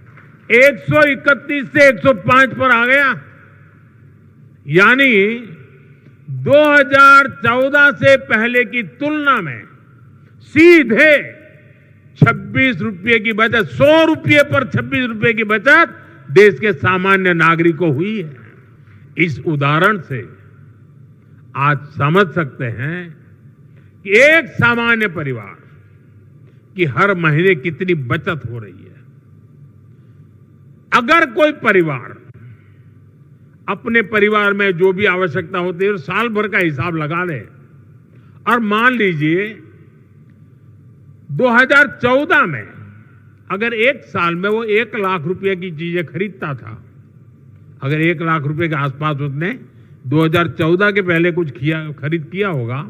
131 से 105 पर आ गया, यानी 2014 से पहले की तुलना में सीधे 26 रुपये की बचत, 100 रुपये पर 26 रुपये की बचत देश के सामान्य नागरिक को हुई है। इस उदाहरण से आज समझ सकते हैं कि एक सामान्य परिवार की हर महीने कितनी बचत हो रही है। अगर कोई परिवार अपने परिवार में जो भी आवश्यकता होती है साल भर का हिसाब लगा ले और मान लीजिए 2014 में अगर एक साल में वो 1 लाख रुपए की चीजें खरीदता था, अगर 1 लाख रुपए के आसपास उसने 2014 के पहले कुछ खरीद किया होगा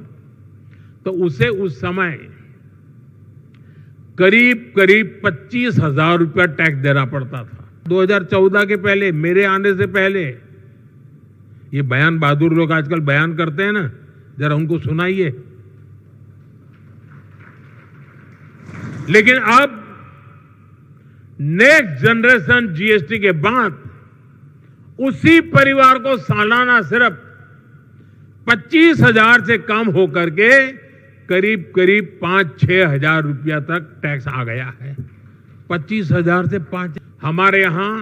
तो उसे उस समय करीब 25,000 रुपया टैक्स देना पड़ता था। 2014 के पहले, मेरे आने से पहले। ये बयान बहादुर लोग आजकल बयान करते हैं ना, जरा उनको सुनाइए। लेकिन अब नेक्स्ट जनरेशन जीएसटी के बाद उसी परिवार को सालाना सिर्फ 25,000 से कम होकर के करीब 5-6 हजार रुपया तक टैक्स आ गया है। 25,000 से 5। हमारे यहां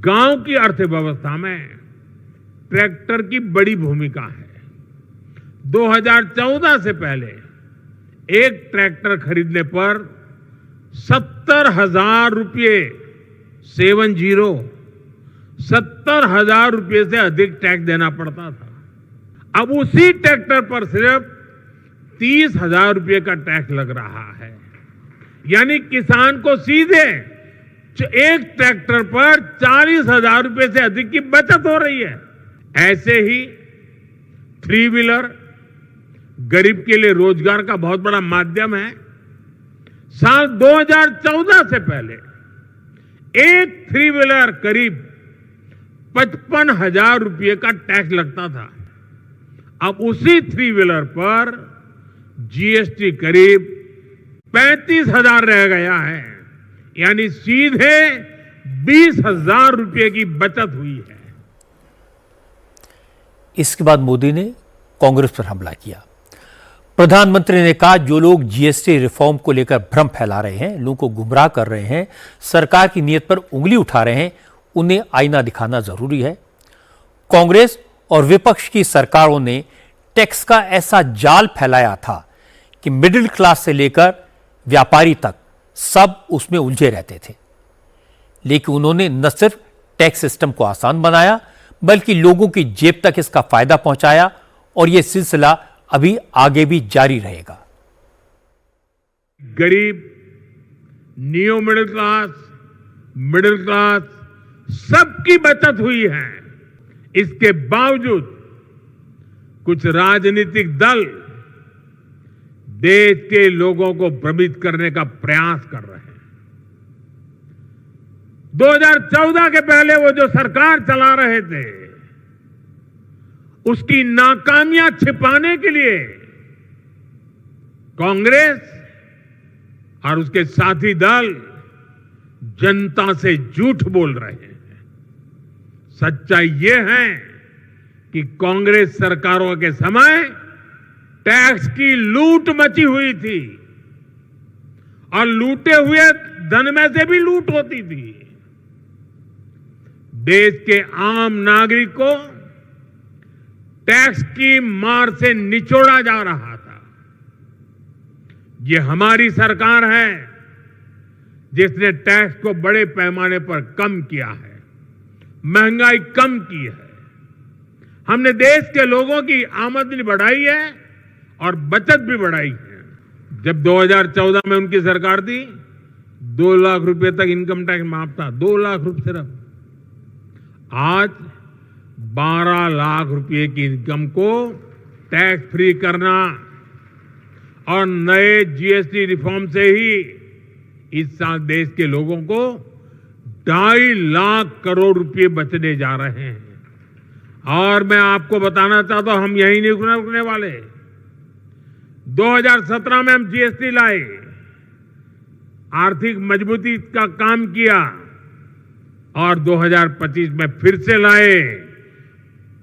गांव की अर्थव्यवस्था में ट्रैक्टर की बड़ी भूमिका है। 2014 से पहले एक ट्रैक्टर खरीदने पर 70,000 रुपये 70,000 रुपये से अधिक टैक्स देना पड़ता था। अब उसी ट्रैक्टर पर सिर्फ 30,000 रुपये का टैक्स लग रहा है। यानी किसान को सीधे एक ट्रैक्टर पर 40,000 रुपये से अधिक की बचत हो रही है। ऐसे ही 3 व्हीलर गरीब के लिए रोजगार का बहुत बड़ा माध्यम है। साल 2014 से पहले एक 3 व्हीलर करीब 55,000 रुपये का टैक्स लगता था। अब उसी 3 व्हीलर पर जीएसटी करीब 35,000 रह गया है। यानी सीधे 20,000 रुपये की बचत हुई है। इसके बाद मोदी ने कांग्रेस पर हमला किया। प्रधानमंत्री ने कहा, जो लोग जीएसटी रिफॉर्म को लेकर भ्रम फैला रहे हैं, लोगों को गुमराह कर रहे हैं, सरकार की नीयत पर उंगली उठा रहे हैं, उन्हें आईना दिखाना जरूरी है। कांग्रेस और विपक्ष की सरकारों ने टैक्स का ऐसा जाल फैलाया था कि मिडिल क्लास से लेकर व्यापारी तक सब उसमें उलझे रहते थे। लेकिन उन्होंने न सिर्फ टैक्स सिस्टम को आसान बनाया, बल्कि लोगों की जेब तक इसका फायदा पहुंचाया, और यह सिलसिला अभी आगे भी जारी रहेगा। गरीब, नियो मिडिल क्लास सबकी बचत हुई है। इसके बावजूद कुछ राजनीतिक दल देश के लोगों को भ्रमित करने का प्रयास कर रहे हैं। 2014 के पहले वो जो सरकार चला रहे थे, उसकी नाकामियां छिपाने के लिए कांग्रेस और उसके साथी दल जनता से झूठ बोल रहे हैं। सच्चाई ये है कि कांग्रेस सरकारों के समय टैक्स की लूट मची हुई थी, और लूटे हुए धन में से भी लूट होती थी। देश के आम नागरिक को टैक्स की मार से निचोड़ा जा रहा था। ये हमारी सरकार है जिसने टैक्स को बड़े पैमाने पर कम किया है, महंगाई कम की है। हमने देश के लोगों की आमदनी बढ़ाई है और बचत भी बढ़ाई है। जब 2014 में उनकी सरकार थी, 2 लाख रुपए तक इनकम टैक्स माफ था, 2 लाख रुपए सिर्फ। आज 12 लाख रुपए की इनकम को टैक्स फ्री करना और नए जीएसटी रिफॉर्म से ही इस साल देश के लोगों को 2.5 लाख करोड़ रुपए बचने जा रहे हैं। और मैं आपको बताना चाहता हूं, हम यही नहीं रुकने वाले। 2017 में हम जीएसटी लाए, आर्थिक मजबूती का काम किया, और 2025 में फिर से लाए,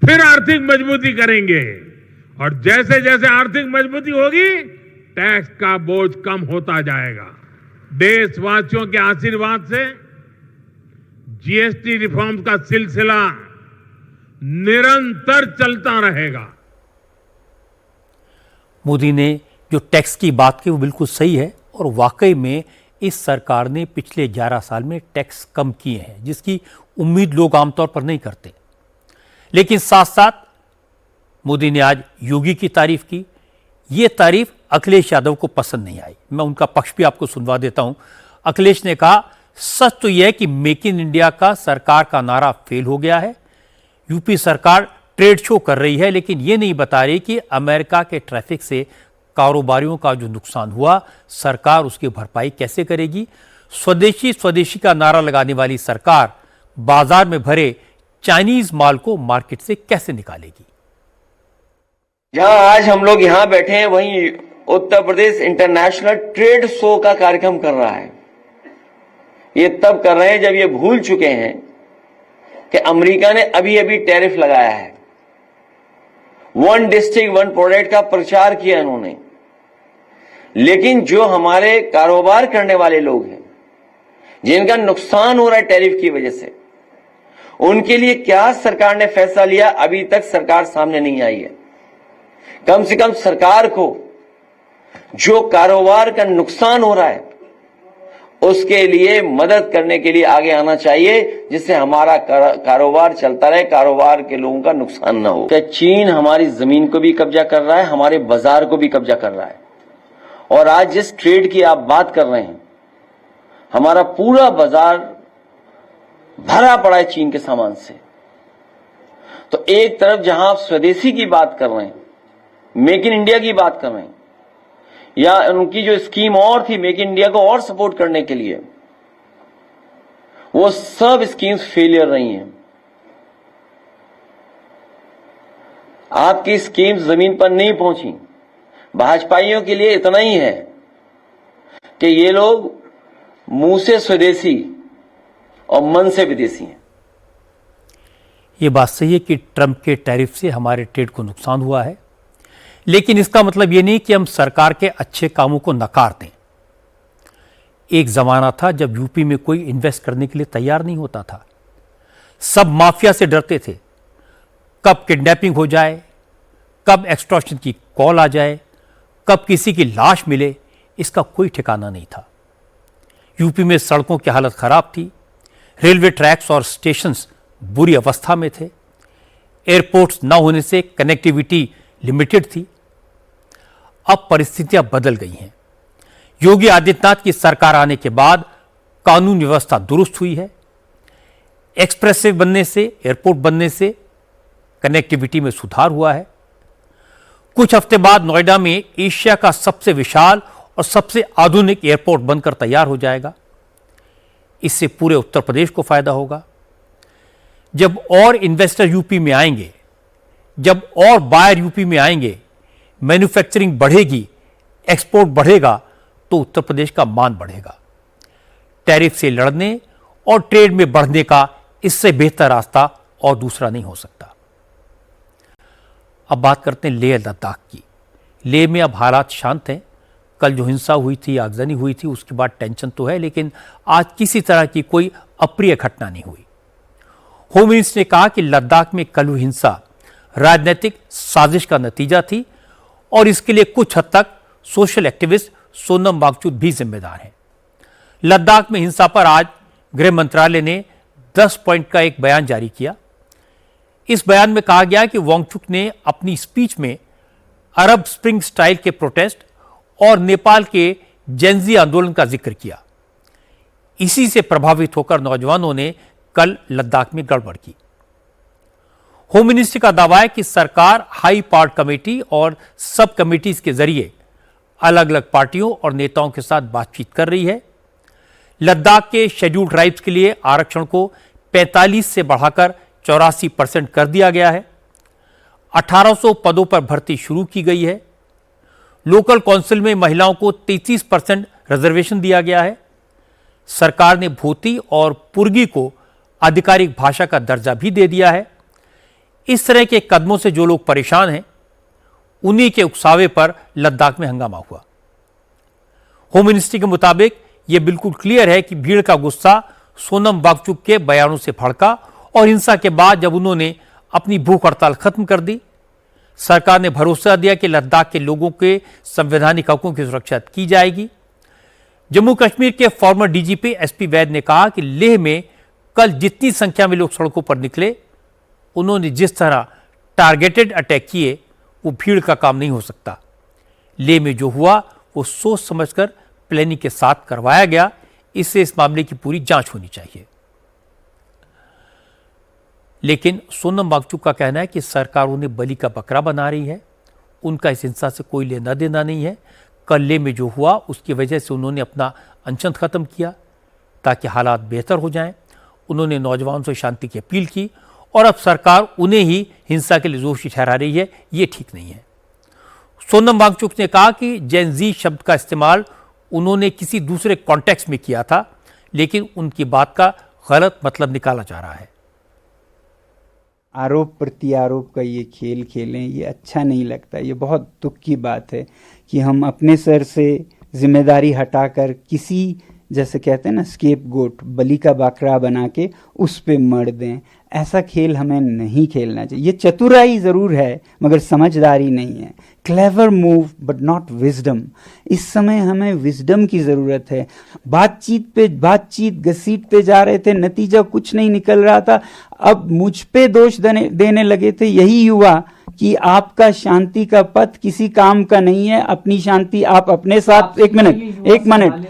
फिर आर्थिक मजबूती करेंगे। और जैसे जैसे आर्थिक मजबूती होगी, टैक्स का बोझ कम होता जाएगा। देशवासियों के आशीर्वाद से जीएसटी रिफॉर्म का सिलसिला निरंतर चलता रहेगा। मोदी ने जो टैक्स की बात की वो बिल्कुल सही है, और वाकई में इस सरकार ने पिछले 11 साल में टैक्स कम किए हैं, जिसकी उम्मीद लोग आमतौर पर नहीं करते। लेकिन साथ साथ मोदी ने आज योगी की तारीफ की। ये तारीफ अखिलेश यादव को पसंद नहीं आई। मैं उनका पक्ष भी आपको सुनवा देता हूं। अखिलेश ने कहा, सच तो यह है कि मेक इन इंडिया का सरकार का नारा फेल हो गया है। यूपी सरकार ट्रेड शो कर रही है, लेकिन यह नहीं बता रही कि अमेरिका के ट्रैफिक से कारोबारियों का जो नुकसान हुआ, सरकार उसकी भरपाई कैसे करेगी। स्वदेशी का नारा लगाने वाली सरकार बाजार में भरे चाइनीज माल को मार्केट से कैसे निकालेगी। जहां आज हम लोग यहां बैठे हैं, वहीं Uttar Pradesh international trade show का कार्यक्रम कर रहा है। ये तब कर रहे हैं जब ये भूल चुके हैं कि अमेरिका ने अभी अभी टैरिफ लगाया है। 1 डिस्ट्रिक्ट 1 प्रोडक्ट का प्रचार किया इन्होंने। लेकिन जो हमारे कारोबार करने वाले लोग हैं, जिनका नुकसान हो रहा है टैरिफ की वजह से, उनके लिए क्या सरकार ने फैसला लिया, अभी तक सरकार सामने नहीं आई है। कम से कम सरकार को जो कारोबार का नुकसान हो रहा है उसके लिए मदद करने के लिए आगे आना चाहिए, जिससे हमारा कारोबार चलता रहे, कारोबार के लोगों का नुकसान ना हो। क्या चीन हमारी जमीन को भी कब्जा कर रहा है, हमारे बाजार को भी कब्जा कर रहा है। और आज जिस ट्रेड की आप बात कर रहे हैं, हमारा पूरा बाजार भरा पड़ा है चीन के सामान से। तो एक तरफ जहां आप स्वदेशी की बात कर रहे हैं, मेक इन इंडिया की बात कर रहे हैं, या उनकी जो स्कीम और थी मेक इन इंडिया को और सपोर्ट करने के लिए, वो सब स्कीम्स फेलियर रही हैं। आपकी स्कीम्स जमीन पर नहीं पहुंची। भाजपाइयों के लिए इतना ही है कि ये लोग मुंह से स्वदेशी और मन से विदेशी हैं। ये बात सही है कि ट्रंप के टैरिफ से हमारे ट्रेड को नुकसान हुआ है, लेकिन इसका मतलब ये नहीं कि हम सरकार के अच्छे कामों को नकार दें। एक जमाना था जब यूपी में कोई इन्वेस्ट करने के लिए तैयार नहीं होता था। सब माफिया से डरते थे, कब किडनैपिंग हो जाए, कब एक्सटॉर्शन की कॉल आ जाए, कब किसी की लाश मिले, इसका कोई ठिकाना नहीं था। यूपी में सड़कों की हालत खराब थी, रेलवे ट्रैक्स और स्टेशंस बुरी अवस्था में थे, एयरपोर्ट्स न होने से कनेक्टिविटी लिमिटेड थी। अब परिस्थितियां बदल गई हैं। योगी आदित्यनाथ की सरकार आने के बाद कानून व्यवस्था दुरुस्त हुई है। एक्सप्रेसवे बनने से, एयरपोर्ट बनने से कनेक्टिविटी में सुधार हुआ है। कुछ हफ्ते बाद नोएडा में एशिया का सबसे विशाल और सबसे आधुनिक एयरपोर्ट बनकर तैयार हो जाएगा। इससे पूरे उत्तर प्रदेश को फायदा होगा। जब और इन्वेस्टर यूपी में आएंगे, जब और बायर यूपी में आएंगे, मैन्युफैक्चरिंग बढ़ेगी, एक्सपोर्ट बढ़ेगा, तो उत्तर प्रदेश का मान बढ़ेगा। टैरिफ से लड़ने और ट्रेड में बढ़ने का इससे बेहतर रास्ता और दूसरा नहीं हो सकता। अब बात करते हैं लेह लद्दाख की। लेह में अब हालात शांत हैं। कल जो हिंसा हुई थी, आगजनी हुई थी, उसके बाद टेंशन तो है, लेकिन आज किसी तरह की कोई अप्रिय घटना नहीं हुई। होम मिनिस्टर ने कहा कि लद्दाख में कल हुई हिंसा राजनीतिक साजिश का नतीजा थी और इसके लिए कुछ हद तक सोशल एक्टिविस्ट सोनम वांगचुक भी जिम्मेदार हैं। लद्दाख में हिंसा पर आज गृह मंत्रालय ने 10 पॉइंट का एक बयान जारी किया। इस बयान में कहा गया कि वांगचुक ने अपनी स्पीच में अरब स्प्रिंग स्टाइल के प्रोटेस्ट और नेपाल के जेनजी आंदोलन का जिक्र किया। इसी से प्रभावित होकर नौजवानों ने कल लद्दाख में गड़बड़ की। होम मिनिस्ट्री का दावा है कि सरकार हाई पावर्ड कमेटी और सब कमेटीज के जरिए अलग अलग पार्टियों और नेताओं के साथ बातचीत कर रही है। लद्दाख के शेड्यूल्ड ट्राइब्स के लिए आरक्षण को 45 से बढ़ाकर 84% कर दिया गया है। 1800 पदों पर भर्ती शुरू की गई है। लोकल काउंसिल में महिलाओं को 33% रिजर्वेशन दिया गया है। सरकार ने भोती और पुर्गी को आधिकारिक भाषा का दर्जा भी दे दिया है। इस तरह के कदमों से जो लोग परेशान हैं, उन्हीं के उकसावे पर लद्दाख में हंगामा हुआ। होम मिनिस्ट्री के मुताबिक यह बिल्कुल क्लियर है कि भीड़ का गुस्सा सोनम वांगचुक के बयानों से भड़का और हिंसा के बाद जब उन्होंने अपनी भूख हड़ताल खत्म कर दी, सरकार ने भरोसा दिया कि लद्दाख के लोगों के संवैधानिक हकों की सुरक्षा की जाएगी। जम्मू कश्मीर के फॉर्मर डीजीपी एसपी वैद ने कहा कि लेह में कल जितनी संख्या में लोग सड़कों पर निकले, उन्होंने जिस तरह टारगेटेड अटैक किए, वो भीड़ का काम नहीं हो सकता। लेह में जो हुआ वो सोच समझकर प्लानिंग के साथ करवाया गया। इससे इस मामले की पूरी जांच होनी चाहिए। लेकिन सोनम वांगचुक का कहना है कि सरकार उन्हें बलि का बकरा बना रही है। उनका इस हिंसा से कोई लेना देना नहीं है। कल लेह में जो हुआ उसकी वजह से उन्होंने अपना अनशन खत्म किया ताकि हालात बेहतर हो जाएं। उन्होंने नौजवानों से शांति की अपील की और अब सरकार उन्हें ही हिंसा के लिए दोषी ठहरा रही है। ये ठीक नहीं है। सोनम वांगचुक ने कहा कि जेन जी शब्द का इस्तेमाल उन्होंने किसी दूसरे कॉन्टेक्स्ट में किया था, लेकिन उनकी बात का गलत मतलब निकाला जा रहा है। आरोप प्रत्यारोप का ये खेल खेलें, ये अच्छा नहीं लगता। ये बहुत दुख की बात है कि हम अपने सर से जिम्मेदारी हटाकर किसी जैसे कहते हैं ना, स्केप गोट, बलि का बकरा बना के उस पे मर दें। ऐसा खेल हमें नहीं खेलना चाहिए। ये चतुराई ज़रूर है मगर समझदारी नहीं है। Clever move but not wisdom. इस समय हमें विजडम की ज़रूरत है। बातचीत घसीटते जा रहे थे, नतीजा कुछ नहीं निकल रहा था। अब मुझ पे दोष देने लगे थे यही युवा कि आपका शांति का पथ किसी काम का नहीं है। अपनी शांति आप अपने साथ, एक मिनट,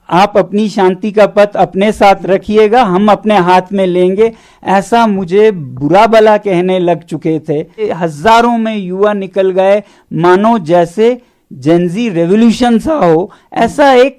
आप अपनी शांति का पथ अपने साथ रखिएगा, हम अपने हाथ में लेंगे। ऐसा मुझे बुरा भला कहने लग चुके थे। हजारों में युवा निकल गए, मानो जैसे जेनजी रेवोल्यूशन सा हो, ऐसा एक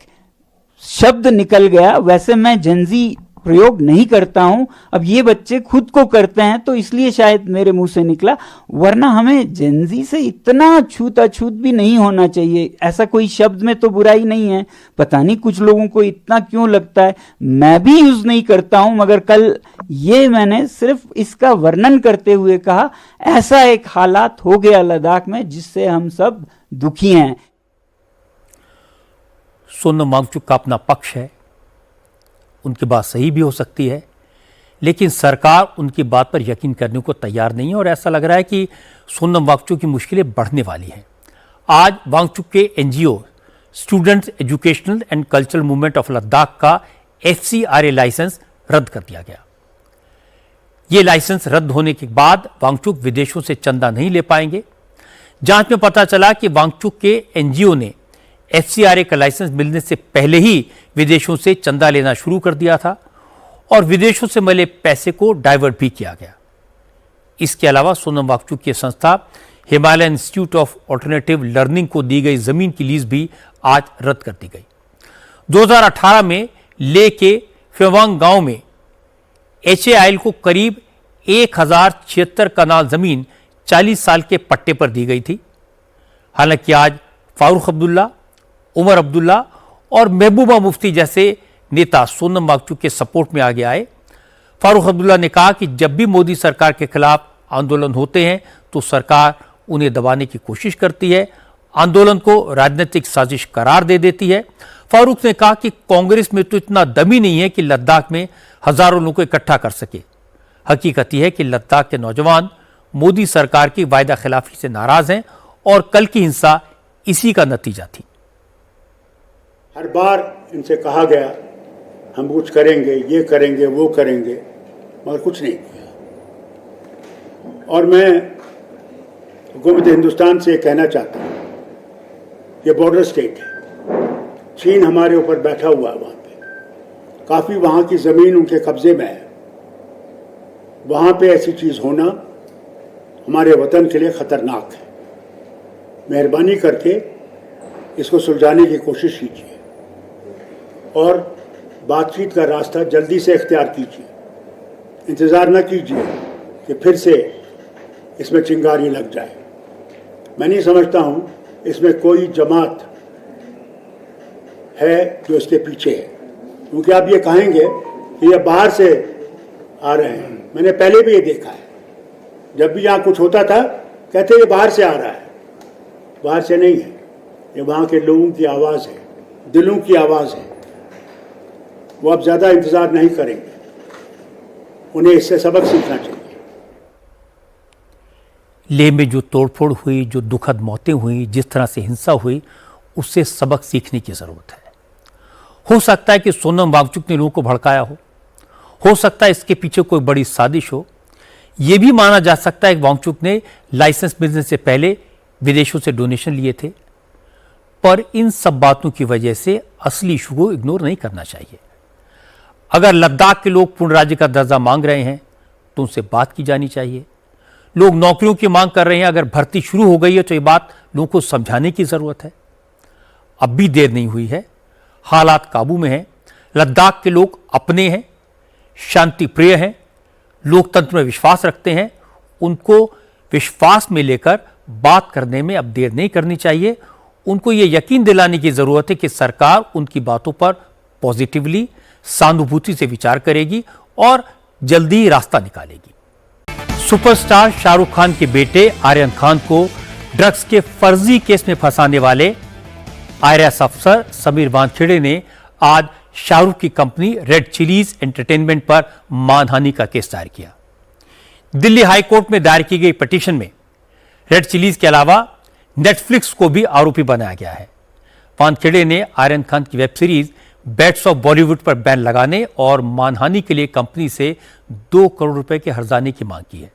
शब्द निकल गया। वैसे मैं जेनजी प्रयोग नहीं करता हूं, अब ये बच्चे खुद को करते हैं तो इसलिए शायद मेरे मुंह से निकला, वरना हमें जेनजी से इतना छूत भी नहीं होना चाहिए। ऐसा कोई शब्द में तो बुराई नहीं है, पता नहीं कुछ लोगों को इतना क्यों लगता है। मैं भी यूज नहीं करता हूं, मगर कल ये मैंने सिर्फ इसका वर्णन करते हुए कहा, ऐसा एक हालात हो गया लद्दाख में जिससे हम सब दुखी हैं। सोनम वांगचुक का अपना पक्ष है, उनकी बात सही भी हो सकती है, लेकिन सरकार उनकी बात पर यकीन करने को तैयार नहीं है और ऐसा लग रहा है कि सोनम वांगचुक की मुश्किलें बढ़ने वाली हैं। आज वांगचुक के NGO students educational and cultural movement of Ladakh का FCRA लाइसेंस रद्द कर दिया गया। ये लाइसेंस रद्द होने के बाद वांगचुक विदेशों से चंदा नहीं ले पाएंगे। जांच में पता चला कि वांगचुक के एनजीओ ने FCRA का लाइसेंस मिलने से पहले ही विदेशों से चंदा लेना शुरू कर दिया था और विदेशों से मिले पैसे को डाइवर्ट भी किया गया। इसके अलावा सोनम वांगचुक की संस्था Himalayan institute of alternative learning को दी गई जमीन की लीज भी आज रद्द कर दी गई। 2018 में ले के फेवांग गांव में HAIL को करीब 1076 कनाल जमीन 40 साल के पट्टे पर दी गई थी। हालांकि आज फारूक अब्दुल्ला, उमर अब्दुल्ला और महबूबा मुफ्ती जैसे नेता सोनम वांगचुक के सपोर्ट में आगे आए। फारूक अब्दुल्ला ने कहा कि जब भी मोदी सरकार के खिलाफ आंदोलन होते हैं तो सरकार उन्हें दबाने की कोशिश करती है, आंदोलन को राजनीतिक साजिश करार दे देती है। फारूक ने कहा कि कांग्रेस में तो इतना दम ही नहीं है कि लद्दाख में हजारों लोगों को इकट्ठा कर सके। हकीकत यह है कि लद्दाख के नौजवान मोदी सरकार की वायदा खिलाफी से नाराज हैं और कल की हिंसा इसी का नतीजा थी। हर बार इनसे कहा गया हम कुछ करेंगे, ये करेंगे, वो करेंगे, मगर कुछ नहीं किया। और मैं हुकूमत हिंदुस्तान से कहना चाहता हूँ, ये बॉर्डर स्टेट है, चीन हमारे ऊपर बैठा हुआ है, वहाँ पे काफ़ी वहाँ की ज़मीन उनके कब्जे में है। वहाँ पे ऐसी चीज़ होना हमारे वतन के लिए ख़तरनाक है। मेहरबानी करके इसको सुलझाने की कोशिश कीजिए और बातचीत का रास्ता जल्दी से इख्तियार कीजिए। इंतज़ार न कीजिए कि फिर से इसमें चिंगारी लग जाए। मैं नहीं समझता हूँ इसमें कोई जमात है जो इसके पीछे है, क्योंकि आप ये कहेंगे कि ये बाहर से आ रहे हैं। मैंने पहले भी ये देखा है, जब भी यहाँ कुछ होता था कहते ये बाहर से आ रहा है। बाहर से नहीं है, ये वहाँ के लोगों की आवाज़ है, दिलों की आवाज़ है। वो अब ज़्यादा इंतज़ार नहीं करेंगे, उन्हें इससे सबक सीखना चाहिए। लेह में जो तोड़फोड़ हुई, जो दुखद मौतें हुई, जिस तरह से हिंसा हुई, उससे सबक सीखने की ज़रूरत है। हो सकता है कि सोनम वांगचुक ने लोगों को भड़काया हो सकता है इसके पीछे कोई बड़ी साजिश हो। यह भी माना जा सकता है कि वांगचुक ने लाइसेंस मिलने से पहले विदेशों से डोनेशन लिए थे। पर इन सब बातों की वजह से असली इशू को इग्नोर नहीं करना चाहिए। अगर लद्दाख के लोग पूर्ण राज्य का दर्जा मांग रहे हैं तो उनसे बात की जानी चाहिए। लोग नौकरियों की मांग कर रहे हैं, अगर भर्ती शुरू हो गई है तो ये बात लोगों को समझाने की जरूरत है। अब भी देर नहीं हुई है, हालात काबू में हैं। लद्दाख के लोग अपने हैं, शांति प्रिय हैं, लोकतंत्र में विश्वास रखते हैं। उनको विश्वास में लेकर बात करने में अब देर नहीं करनी चाहिए। उनको ये यकीन दिलाने की जरूरत है कि सरकार उनकी बातों पर पॉजिटिवली, सहानुभूति से विचार करेगी और जल्दी ही रास्ता निकालेगी। सुपरस्टार शाहरुख खान के बेटे आर्यन खान को ड्रग्स के फर्जी केस में फंसाने वाले IRAS अफसर समीर वानखेड़े ने आज शाहरुख की कंपनी रेड चिलीज एंटरटेनमेंट पर मानहानि का केस दायर किया। दिल्ली हाई कोर्ट में दायर की गई पिटीशन में रेड चिलीज के अलावा नेटफ्लिक्स को भी आरोपी बनाया गया है। वानखेड़े ने आर्यन खान की web series bats of Bollywood पर बैन लगाने और मानहानि के लिए कंपनी से 2 करोड़ रुपए के हर्जाने की मांग की है।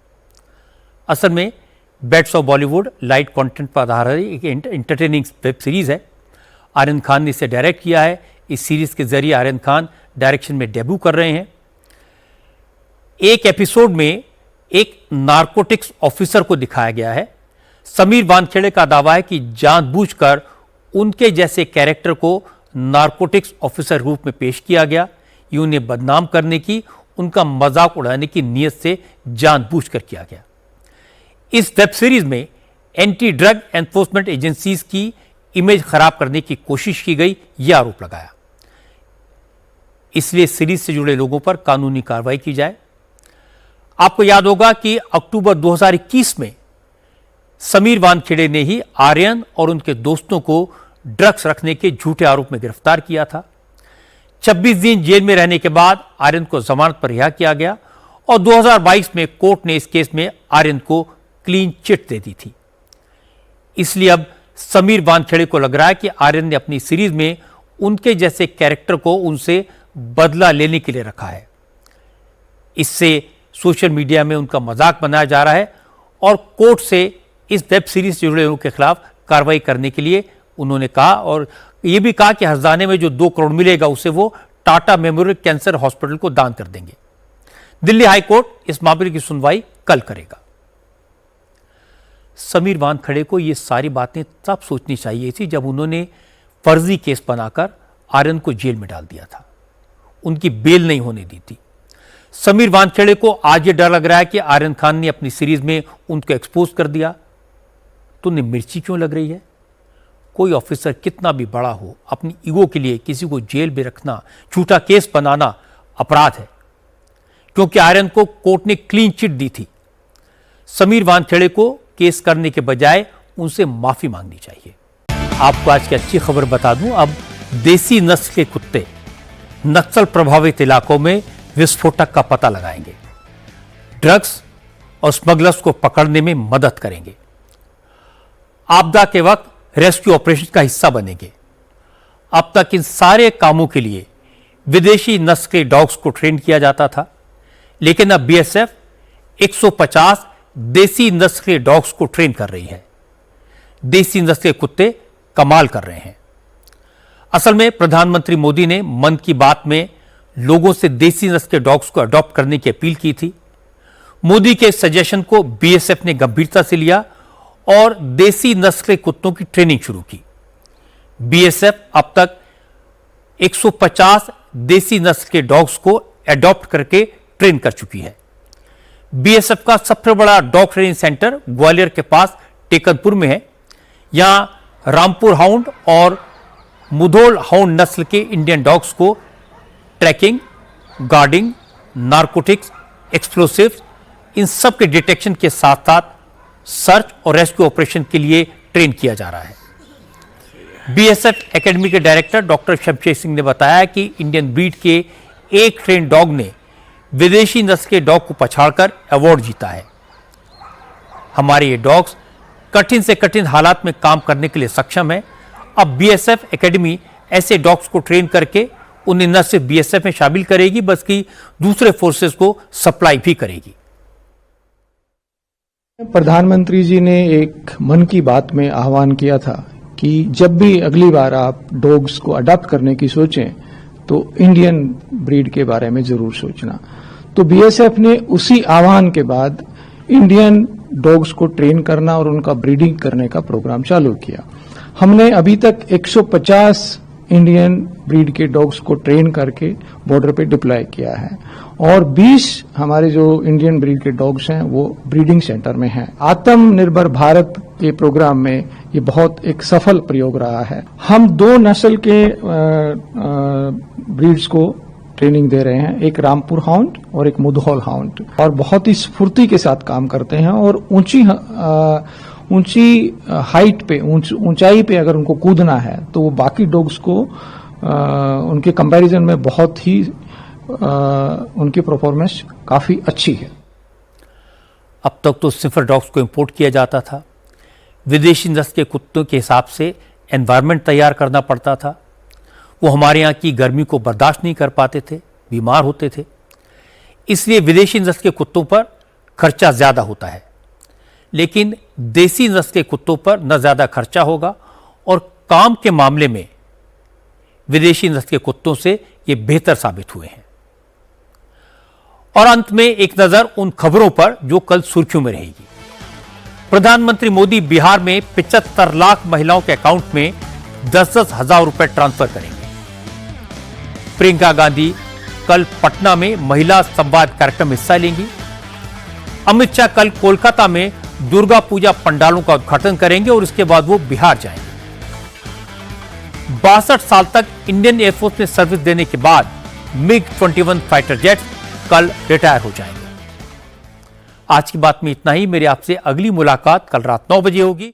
असल में bats of Bollywood light content पर आधारित एक एंटरटेनिंग वेब सीरीज है। आर्यन खान ने इसे डायरेक्ट किया है। इस सीरीज के जरिए आर्यन खान डायरेक्शन में डेब्यू कर रहे हैं। एक एपिसोड में एक नारकोटिक्स ऑफिसर को दिखाया गया है। समीर वानखेड़े का दावा है कि जानबूझकर उनके जैसे कैरेक्टर को नारकोटिक्स ऑफिसर रूप में पेश किया गया। ये उन्हें बदनाम करने की, उनका मजाक उड़ाने की नीयत से जानबूझकर किया गया। इस वेब सीरीज में एंटी ड्रग एनफोर्समेंट एजेंसीज की इमेज खराब करने की कोशिश की गई, यह आरोप लगाया। इसलिए सीरीज से जुड़े लोगों पर कानूनी कार्रवाई की जाए। आपको याद होगा कि अक्टूबर 2021 में समीर वानखेड़े ने ही आर्यन और उनके दोस्तों को ड्रग्स रखने के झूठे आरोप में गिरफ्तार किया था। 26 दिन जेल में रहने के बाद आर्यन को जमानत पर रिहा किया गया और 2022 में कोर्ट ने इस केस में आर्यन को क्लीन चिट दे दी थी। इसलिए अब समीर वानखेड़े को लग रहा है कि आर्यन ने अपनी सीरीज में उनके जैसे कैरेक्टर को उनसे बदला लेने के लिए रखा है। इससे सोशल मीडिया में उनका मजाक बनाया जा रहा है और कोर्ट से इस वेब सीरीज से जुड़े लोगों के खिलाफ कार्रवाई करने के लिए उन्होंने कहा और यह भी कहा कि हर्जाने में जो 2 करोड़ मिलेगा उसे वो टाटा मेमोरियल कैंसर हॉस्पिटल को दान कर देंगे। दिल्ली हाई कोर्ट इस मामले की सुनवाई कल करेगा। समीर वानखेड़े को ये सारी बातें तब सोचनी चाहिए थी जब उन्होंने फर्जी केस बनाकर आर्यन को जेल में डाल दिया था, उनकी बेल नहीं होने दी थी। समीर वानखेड़े को आज ये डर लग रहा है कि आर्यन खान ने अपनी सीरीज में उनको एक्सपोज कर दिया तो उन्हें मिर्ची क्यों लग रही है। कोई ऑफिसर कितना भी बड़ा हो, अपनी ईगो के लिए किसी को जेल में रखना, झूठा केस बनाना अपराध है, क्योंकि आर्यन को कोर्ट ने क्लीन चिट दी थी। समीर वानखेड़े को केस करने के बजाय उनसे माफी मांगनी चाहिए। आपको आज की अच्छी खबर बता दूं, अब देसी नस्ल के कुत्ते नक्सल प्रभावित इलाकों में विस्फोटक का पता लगाएंगे, ड्रग्स और स्मगलर्स को पकड़ने में मदद करेंगे, आपदा के वक्त रेस्क्यू ऑपरेशन का हिस्सा बनेंगे। अब तक इन सारे कामों के लिए विदेशी नस्ल के डॉग्स को ट्रेन किया जाता था, लेकिन अब बीएसएफ 150 देसी नस्ल के डॉग्स को ट्रेन कर रही है। देसी नस्ल के कुत्ते कमाल कर रहे हैं। असल में प्रधानमंत्री मोदी ने मन की बात में लोगों से देसी नस्ल के डॉग्स को अडॉप्ट करने की अपील की थी। मोदी के सजेशन को बीएसएफ ने गंभीरता से लिया और देसी नस्ल के कुत्तों की ट्रेनिंग शुरू की। बीएसएफ अब तक 150 देसी नस्ल के डॉग्स को अडॉप्ट करके ट्रेन कर चुकी है। बीएसएफ का सबसे बड़ा डॉग ट्रेनिंग सेंटर ग्वालियर के पास टेकनपुर में है। यहां रामपुर हाउंड और मुधोल हाउंड नस्ल के इंडियन डॉग्स को ट्रैकिंग, गार्डिंग, नारकोटिक्स, एक्सप्लोसिव्स, इन सब के डिटेक्शन के साथ साथ सर्च और रेस्क्यू ऑपरेशन के लिए ट्रेन किया जा रहा है। बीएसएफ एकेडमी के डायरेक्टर डॉक्टर शमशेर सिंह ने बताया कि इंडियन ब्रीड के एक ट्रेन डॉग ने विदेशी नस्ल के डॉग को पछाड़कर अवार्ड जीता है। हमारे ये डॉग्स कठिन से कठिन हालात में काम करने के लिए सक्षम है। अब बीएसएफ एकेडमी ऐसे डॉग्स को ट्रेन करके उन्हें न सिर्फ बीएसएफ में शामिल करेगी बल्कि दूसरे फोर्सेस को सप्लाई भी करेगी। प्रधानमंत्री जी ने एक मन की बात में आह्वान किया था कि जब भी अगली बार आप डॉग्स को अडॉप्ट करने की सोचें तो इंडियन ब्रीड के बारे में जरूर सोचना। तो बीएसएफ ने उसी आह्वान के बाद इंडियन डॉग्स को ट्रेन करना और उनका ब्रीडिंग करने का प्रोग्राम चालू किया। हमने अभी तक 150 इंडियन ब्रीड के डॉग्स को ट्रेन करके बॉर्डर पे डिप्लॉय किया है और 20 हमारे जो इंडियन ब्रीड के डॉग्स हैं वो ब्रीडिंग सेंटर में हैं। आत्मनिर्भर भारत के प्रोग्राम में ये बहुत एक सफल प्रयोग रहा है। हम 2 नस्ल के ब्रीड्स को ट्रेनिंग दे रहे हैं, एक रामपुर हाउंड और एक मुधोल हाउंड, और बहुत ही स्फूर्ति के साथ काम करते हैं और ऊंची हाइट पे, ऊंचाई पे अगर उनको कूदना है तो वो बाकी डॉग्स को उनके कंपैरिजन में बहुत ही उनकी परफॉर्मेंस काफ़ी अच्छी है। अब तक तो स्निफर डॉग्स को इंपोर्ट किया जाता था, विदेशी नस्ल के कुत्तों के हिसाब से एनवायरनमेंट तैयार करना पड़ता था, वो हमारे यहाँ की गर्मी को बर्दाश्त नहीं कर पाते थे, बीमार होते थे, इसलिए विदेशी नस्ल के कुत्तों पर खर्चा ज़्यादा होता है। लेकिन देसी नस्ल के कुत्तों पर न ज़्यादा खर्चा होगा और काम के मामले में विदेशी नस्ल के कुत्तों से ये बेहतर साबित हुए हैं। और अंत में एक नज़र उन खबरों पर जो कल सुर्खियों में रहेगी। प्रधानमंत्री मोदी बिहार में 75 लाख महिलाओं के अकाउंट में 10-10 हजार रुपए ट्रांसफर करेंगे। प्रियंका गांधी कल पटना में महिला संवाद कार्यक्रम में हिस्सा लेंगी। अमित शाह कल कोलकाता में दुर्गा पूजा पंडालों का उद्घाटन करेंगे और इसके बाद वो बिहार जाएंगे। 62 साल तक इंडियन एयरफोर्स में सर्विस देने के बाद MiG-21 फाइटर जेट्स कल रिटायर हो जाएंगे। आज की बात में इतना ही। मेरी आपसे अगली मुलाकात कल रात 9 बजे होगी।